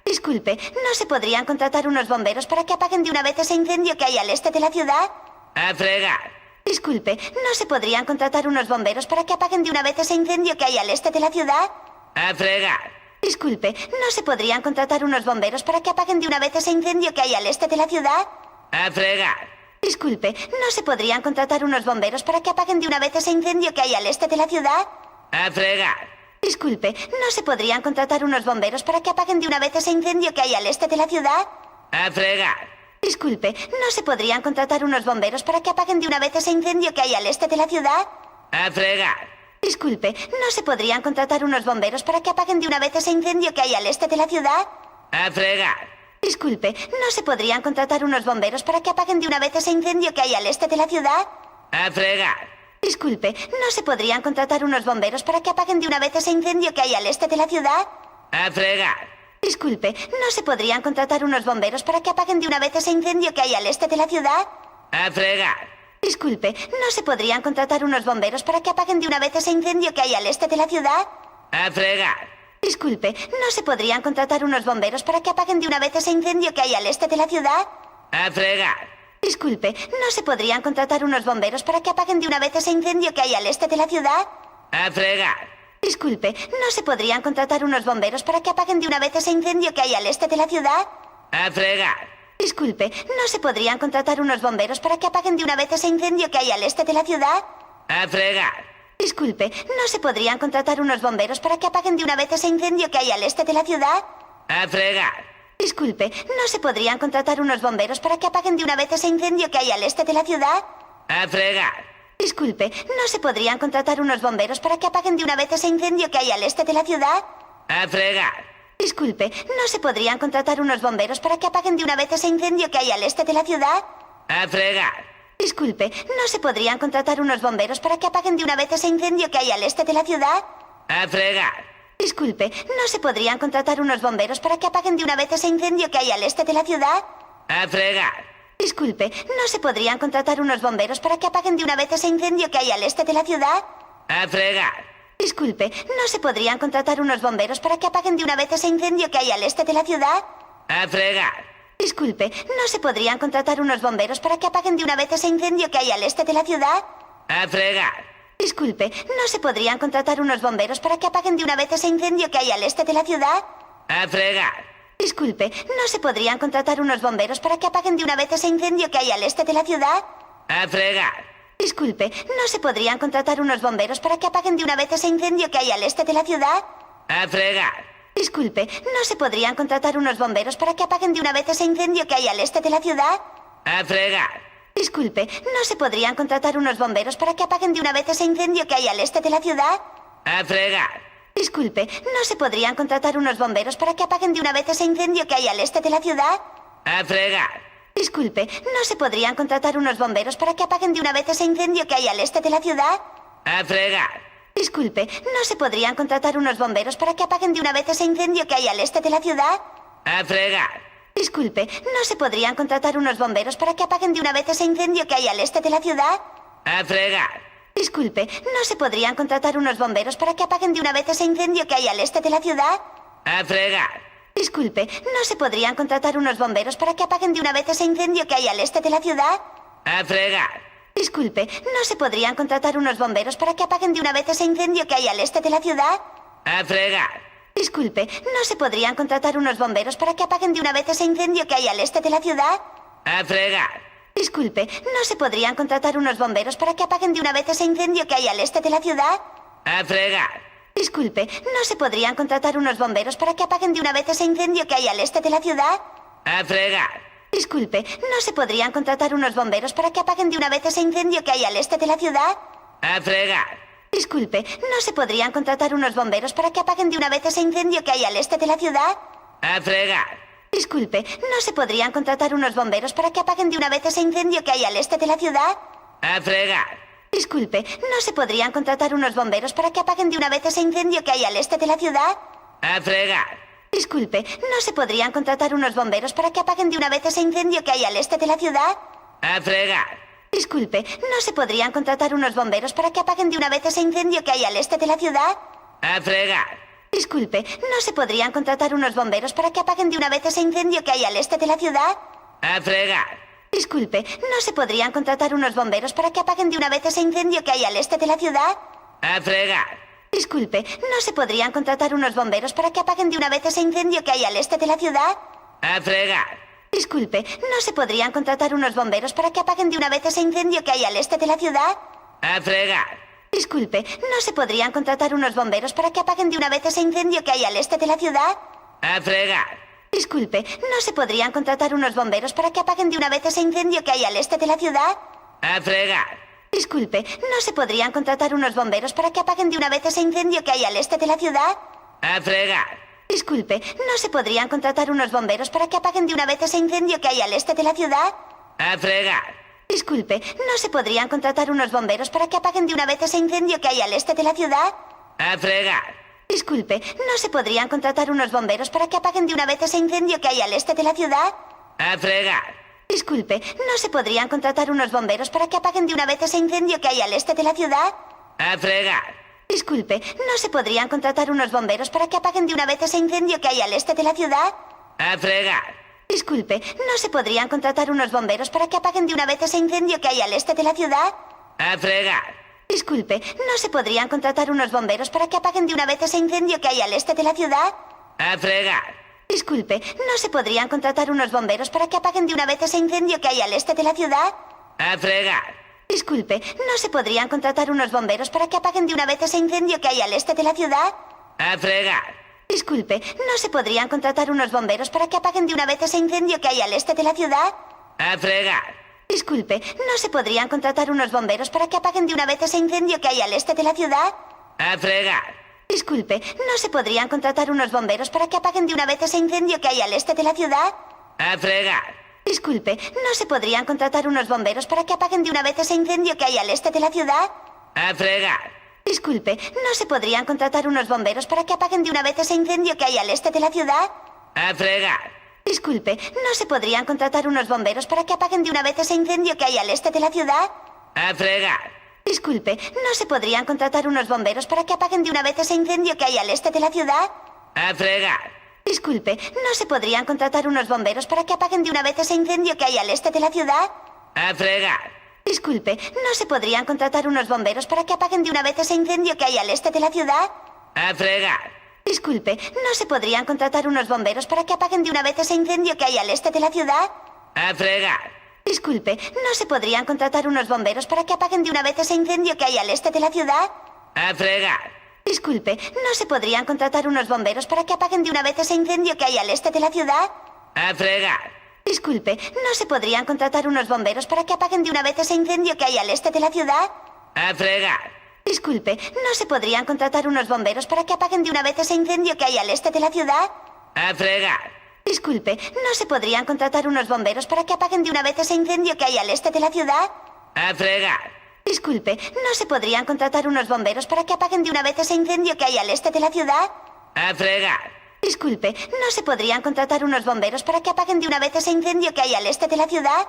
Disculpe, ¿no se podrían contratar unos bomberos para que apaguen de una vez ese incendio que hay al este de la ciudad? A fregar. Disculpe, ¿no se podrían contratar unos bomberos para que apaguen de una vez ese incendio que hay al este de la ciudad? A fregar. Disculpe, ¿no se podrían contratar unos bomberos para que apaguen de una vez ese incendio que hay al este de la ciudad? A fregar. Disculpe, ¿no se podrían contratar unos bomberos para que apaguen de una vez ese incendio que hay al este de la ciudad? A fregar. Disculpe, ¿no se podrían contratar unos bomberos para que apaguen de una vez ese incendio que hay al este de la ciudad? A fregar. Disculpe, ¿no se podrían contratar unos bomberos para que apaguen de una vez ese incendio que hay al este de la ciudad? A fregar. Disculpe, ¿no se podrían contratar unos bomberos para que apaguen de una vez ese incendio que hay al este de la ciudad? A fregar. Disculpe, ¿no se podrían contratar unos bomberos para que apaguen de una vez ese incendio que hay al este de la ciudad? A fregar. Disculpe, ¿no se podrían contratar unos bomberos para que apaguen de una vez ese incendio que hay al este de la ciudad? A fregar. Disculpe, ¿no se podrían contratar unos bomberos para que apaguen de una vez ese incendio que hay al este de la ciudad? A fregar. Disculpe, ¿no se podrían contratar unos bomberos para que apaguen de una vez ese incendio que hay al este de la ciudad? A fregar. Disculpe, ¿no se podrían contratar unos bomberos para que apaguen de una vez ese incendio que hay al este de la ciudad? A fregar. Disculpe, ¿no se podrían contratar unos bomberos para que apaguen de una vez ese incendio que hay al este de la ciudad? A fregar. Disculpe, ¿no se podrían contratar unos bomberos para que apaguen de una vez ese incendio que hay al este de la ciudad? A fregar. Disculpe, ¿no se podrían contratar unos bomberos para que apaguen de una vez ese incendio que hay al este de la ciudad? A fregar. Disculpe, ¿no se podrían contratar unos bomberos para que apaguen de una vez ese incendio que hay al este de la ciudad? A fregar. Disculpe, ¿no se podrían contratar unos bomberos para que apaguen de una vez ese incendio que hay al este de la ciudad? A fregar. Disculpe, ¿no se podrían contratar unos bomberos para que apaguen de una vez ese incendio que hay al este de la ciudad? A fregar. Disculpe, ¿no se podrían contratar unos bomberos para que apaguen de una vez ese incendio que hay al este de la ciudad? A fregar. Disculpe, ¿no se podrían contratar unos bomberos para que apaguen de una vez ese incendio que hay al este de la ciudad? A fregar. Disculpe, ¿no se podrían contratar unos bomberos para que apaguen de una vez ese incendio que hay al este de la ciudad? A fregar. Disculpe, ¿no se podrían contratar unos bomberos para que apaguen de una vez ese incendio que hay al este de la ciudad? A fregar. Disculpe, ¿no se podrían contratar unos bomberos para que apaguen de una vez ese incendio que hay al este de la ciudad? A fregar. Disculpe, ¿no se podrían contratar unos bomberos para que apaguen de una vez ese incendio que hay al este de la ciudad? A fregar. Disculpe, ¿no se podrían contratar unos bomberos para que apaguen de una vez ese incendio que hay al este de la ciudad? A fregar. Disculpe, ¿no se podrían contratar unos bomberos para que apaguen de una vez ese incendio que hay al este de la ciudad? A fregar. Disculpe, ¿no se podrían contratar unos bomberos para que apaguen de una vez ese incendio que hay al este de la ciudad? A fregar. Disculpe, ¿no se podrían contratar unos bomberos para que apaguen de una vez ese incendio que hay al este de la ciudad? A fregar. Disculpe, ¿no se podrían contratar unos bomberos para que apaguen de una vez ese incendio que hay al este de la ciudad? A fregar. Disculpe, ¿no se podrían contratar unos bomberos para que apaguen de una vez ese incendio que hay al este de la ciudad? A fregar. Disculpe, ¿no se podrían contratar unos bomberos para que apaguen de una vez ese incendio que hay al este de la ciudad? A fregar. Disculpe, ¿no se podrían contratar unos bomberos para que apaguen de una vez ese incendio que hay al este de la ciudad? A fregar. Disculpe, ¿no se podrían contratar unos bomberos para que apaguen de una vez ese incendio que hay al este de la ciudad? A fregar. Disculpe, ¿no se podrían contratar unos bomberos para que apaguen de una vez ese incendio que hay al este de la ciudad? A fregar. Disculpe, ¿no se podrían contratar unos bomberos para que apaguen de una vez ese incendio que hay al este de la ciudad? A fregar. Disculpe, ¿no se podrían contratar unos bomberos para que apaguen de una vez ese incendio que hay al este de la ciudad? A fregar. Disculpe, ¿no se podrían contratar unos bomberos para que apaguen de una vez ese incendio que hay al este de la ciudad? A fregar. Disculpe, ¿no se podrían contratar unos bomberos para que apaguen de una vez ese incendio que hay al este de la ciudad? A fregar. Disculpe, ¿no se podrían contratar unos bomberos para que apaguen de una vez ese incendio que hay al este de la ciudad? A fregar. Disculpe, ¿no se podrían contratar unos bomberos para que apaguen de una vez ese incendio que hay al este de la ciudad? A fregar. Disculpe, ¿no se podrían contratar unos bomberos para que apaguen de una vez ese incendio que hay al este de la ciudad? A fregar. Disculpe, ¿no se podrían contratar unos bomberos para que apaguen de una vez ese incendio que hay al este de la ciudad? A fregar. Disculpe, ¿no se podrían contratar unos bomberos para que apaguen de una vez ese incendio que hay al este de la ciudad? A fregar. Disculpe, ¿no se podrían contratar unos bomberos para que apaguen de una vez ese incendio que hay al este de la ciudad? A fregar. Disculpe, ¿no se podrían contratar unos bomberos para que apaguen de una vez ese incendio que hay al este de la ciudad? A fregar. Disculpe, ¿no se podrían contratar unos bomberos para que apaguen de una vez ese incendio que hay al este de la ciudad? A fregar. Disculpe, ¿no se podrían contratar unos bomberos para que apaguen de una vez ese incendio que hay al este de la ciudad? A fregar. Disculpe, ¿no se podrían contratar unos bomberos para que apaguen de una vez ese incendio que hay al este de la ciudad? A fregar. Disculpe, ¿no se podrían contratar unos bomberos para que apaguen de una vez ese incendio que hay al este de la ciudad? A fregar. Disculpe, ¿no se podrían contratar unos bomberos para que apaguen de una vez ese incendio que hay al este de la ciudad? A fregar. Disculpe, ¿no se podrían contratar unos bomberos para que apaguen de una vez ese incendio que hay al este de la ciudad? A fregar. Disculpe, ¿no se podrían contratar unos bomberos para que apaguen de una vez ese incendio que hay al este de la ciudad? A fregar. Disculpe, ¿no se podrían contratar unos bomberos para que apaguen de una vez ese incendio que hay al este de la ciudad? A fregar. Disculpe, ¿no se podrían contratar unos bomberos para que apaguen de una vez ese incendio que hay al este de la ciudad? A fregar. Disculpe, ¿no se podrían contratar unos bomberos para que apaguen de una vez ese incendio que hay al este de la ciudad? A fregar. Disculpe, ¿no se podrían contratar unos bomberos para que apaguen de una vez ese incendio que hay al este de la ciudad? A fregar. Disculpe, ¿no se podrían contratar unos bomberos para que apaguen de una vez ese incendio que hay al este de la ciudad? A fregar. Disculpe, ¿no se podrían contratar unos bomberos para que apaguen de una vez ese incendio que hay al este de la ciudad? A fregar. Disculpe, ¿no se podrían contratar unos bomberos para que apaguen de una vez ese incendio que hay al este de la ciudad? A fregar. Disculpe, ¿no se podrían contratar unos bomberos para que apaguen de una vez ese incendio que hay al este de la ciudad? A fregar. Disculpe, ¿no se podrían contratar unos bomberos para que apaguen de una vez ese incendio que hay al este de la ciudad? A fregar. Disculpe, ¿no se podrían contratar unos bomberos para que apaguen de una vez ese incendio que hay al este de la ciudad? A fregar. Disculpe, ¿no se podrían contratar unos bomberos para que apaguen de una vez ese incendio que hay al este de la ciudad? A fregar. Disculpe, ¿no se podrían contratar unos bomberos para que apaguen de una vez ese incendio que hay al este de la ciudad? A fregar. Disculpe, ¿no se podrían contratar unos bomberos para que apaguen de una vez ese incendio que hay al este de la ciudad? A fregar. Disculpe, ¿no se podrían contratar unos bomberos para que apaguen de una vez ese incendio que hay al este de la ciudad? A fregar. Disculpe, ¿no se podrían contratar unos bomberos para que apaguen de una vez ese incendio que hay al este de la ciudad? A fregar. Disculpe, ¿no se podrían contratar unos bomberos para que apaguen de una vez ese incendio que hay al este de la ciudad? A fregar. Disculpe, ¿no se podrían contratar unos bomberos para que apaguen de una vez ese incendio que hay al este de la ciudad? A fregar. Disculpe, ¿no se podrían contratar unos bomberos para que apaguen de una vez ese incendio que hay al este de la ciudad? A fregar. Disculpe, ¿no se podrían contratar unos bomberos para que apaguen de una vez ese incendio que hay al este de la ciudad? A fregar. Disculpe, ¿no se podrían contratar unos bomberos para que apaguen de una vez ese incendio que hay al este de la ciudad? A fregar. Disculpe, ¿no se podrían contratar unos bomberos para que apaguen de una vez ese incendio que hay al este de la ciudad? A fregar. Disculpe, ¿no se podrían contratar unos bomberos para que apaguen de una vez ese incendio que hay al este de la ciudad? A fregar. Disculpe, ¿no se podrían contratar unos bomberos para que apaguen de una vez ese incendio que hay al este de la ciudad? A fregar. Disculpe, ¿no se podrían contratar unos bomberos para que apaguen de una vez ese incendio que hay al este de la ciudad? A fregar. Disculpe, ¿no se podrían contratar unos bomberos para que apaguen de una vez ese incendio que hay al este de la ciudad? A fregar. Disculpe, ¿no se podrían contratar unos bomberos para que apaguen de una vez ese incendio que hay al este de la ciudad? A fregar. Disculpe, ¿no se podrían contratar unos bomberos para que apaguen de una vez ese incendio que hay al este de la ciudad?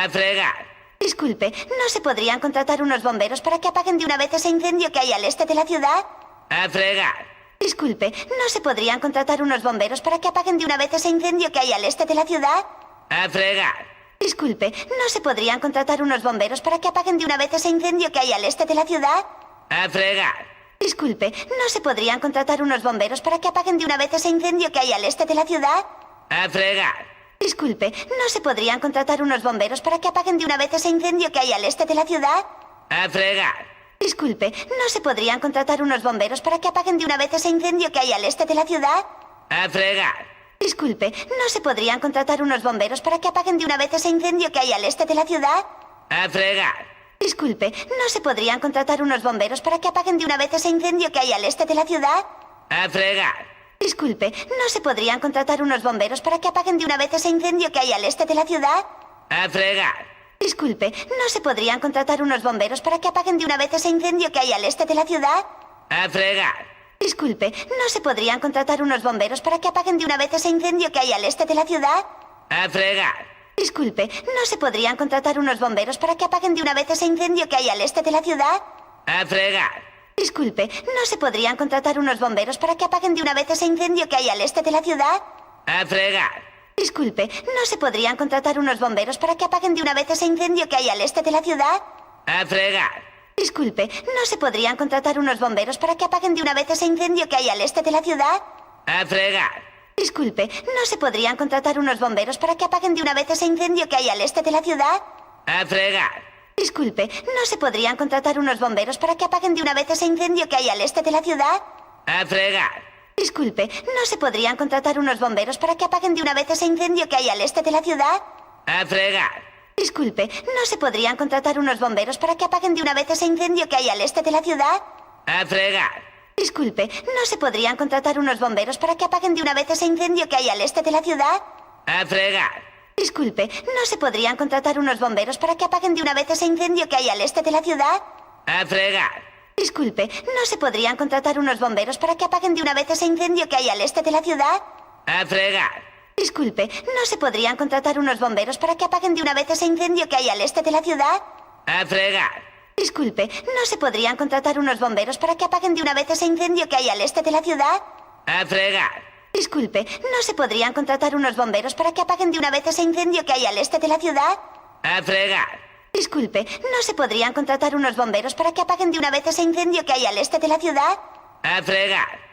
A fregar. Disculpe, ¿no se podrían contratar unos bomberos para que apaguen de una vez ese incendio que hay al este de la ciudad? A fregar. Disculpe, ¿no se podrían contratar unos bomberos para que apaguen de una vez ese incendio que hay al este de la ciudad? A fregar. Disculpe, ¿no se podrían contratar unos bomberos para que apaguen de una vez ese incendio que hay al este de la ciudad? A fregar. Disculpe, ¿no se podrían contratar unos bomberos para que apaguen de una vez ese incendio que hay al este de la ciudad? A fregar. Disculpe, ¿no se podrían contratar unos bomberos para que apaguen de una vez ese incendio que hay al este de la ciudad? A fregar. Disculpe, ¿no se podrían contratar unos bomberos para que apaguen de una vez ese incendio que hay al este de la ciudad? A fregar. Disculpe, ¿no se podrían contratar unos bomberos para que apaguen de una vez ese incendio que hay al este de la ciudad? A fregar. Disculpe, ¿no se podrían contratar unos bomberos para que apaguen de una vez ese incendio que hay al este de la ciudad? A fregar. Disculpe, ¿no se podrían contratar unos bomberos para que apaguen de una vez ese incendio que hay al este de la ciudad? A fregar. Disculpe, ¿no se podrían contratar unos bomberos para que apaguen de una vez ese incendio que hay al este de la ciudad? A fregar. Disculpe, ¿no se podrían contratar unos bomberos para que apaguen de una vez ese incendio que hay al este de la ciudad? A fregar. Disculpe, ¿no se podrían contratar unos bomberos para que apaguen de una vez ese incendio que hay al este de la ciudad? A fregar. Disculpe, ¿no se podrían contratar unos bomberos para que apaguen de una vez ese incendio que hay al este de la ciudad? A fregar. Disculpe, ¿no se podrían contratar unos bomberos para que apaguen de una vez ese incendio que hay al este de la ciudad? A fregar. Disculpe, ¿no se podrían contratar unos bomberos para que apaguen de una vez ese incendio que hay al este de la ciudad? A fregar. Disculpe, ¿no se podrían contratar unos bomberos para que apaguen de una vez ese incendio que hay al este de la ciudad? A fregar. Disculpe, ¿no se podrían contratar unos bomberos para que apaguen de una vez ese incendio que hay al este de la ciudad? A fregar. Disculpe, ¿no se podrían contratar unos bomberos para que apaguen de una vez ese incendio que hay al este de la ciudad? A fregar. Disculpe, ¿no se podrían contratar unos bomberos para que apaguen de una vez ese incendio que hay al este de la ciudad? A fregar. Disculpe, ¿no se podrían contratar unos bomberos para que apaguen de una vez ese incendio que hay al este de la ciudad? A fregar. Disculpe, ¿no se podrían contratar unos bomberos para que apaguen de una vez ese incendio que hay al este de la ciudad? A fregar. Disculpe, ¿no se podrían contratar unos bomberos para que apaguen de una vez ese incendio que hay al este de la ciudad? A fregar. Disculpe, ¿no se podrían contratar unos bomberos para que apaguen de una vez ese incendio que hay al este de la ciudad? A fregar. Disculpe, ¿no se podrían contratar unos bomberos para que apaguen de una vez ese incendio que hay al este de la ciudad? Disculpe, ¿no se podrían contratar unos bomberos para que apaguen de una vez ese incendio que hay al este de la ciudad? A fregar. Disculpe, ¿no se podrían contratar unos bomberos para que apaguen de una vez ese incendio que hay al este de la ciudad? Disculpe, ¿no se podrían contratar unos bomberos para que apaguen de una vez ese incendio que hay al este de la ciudad? A fregar.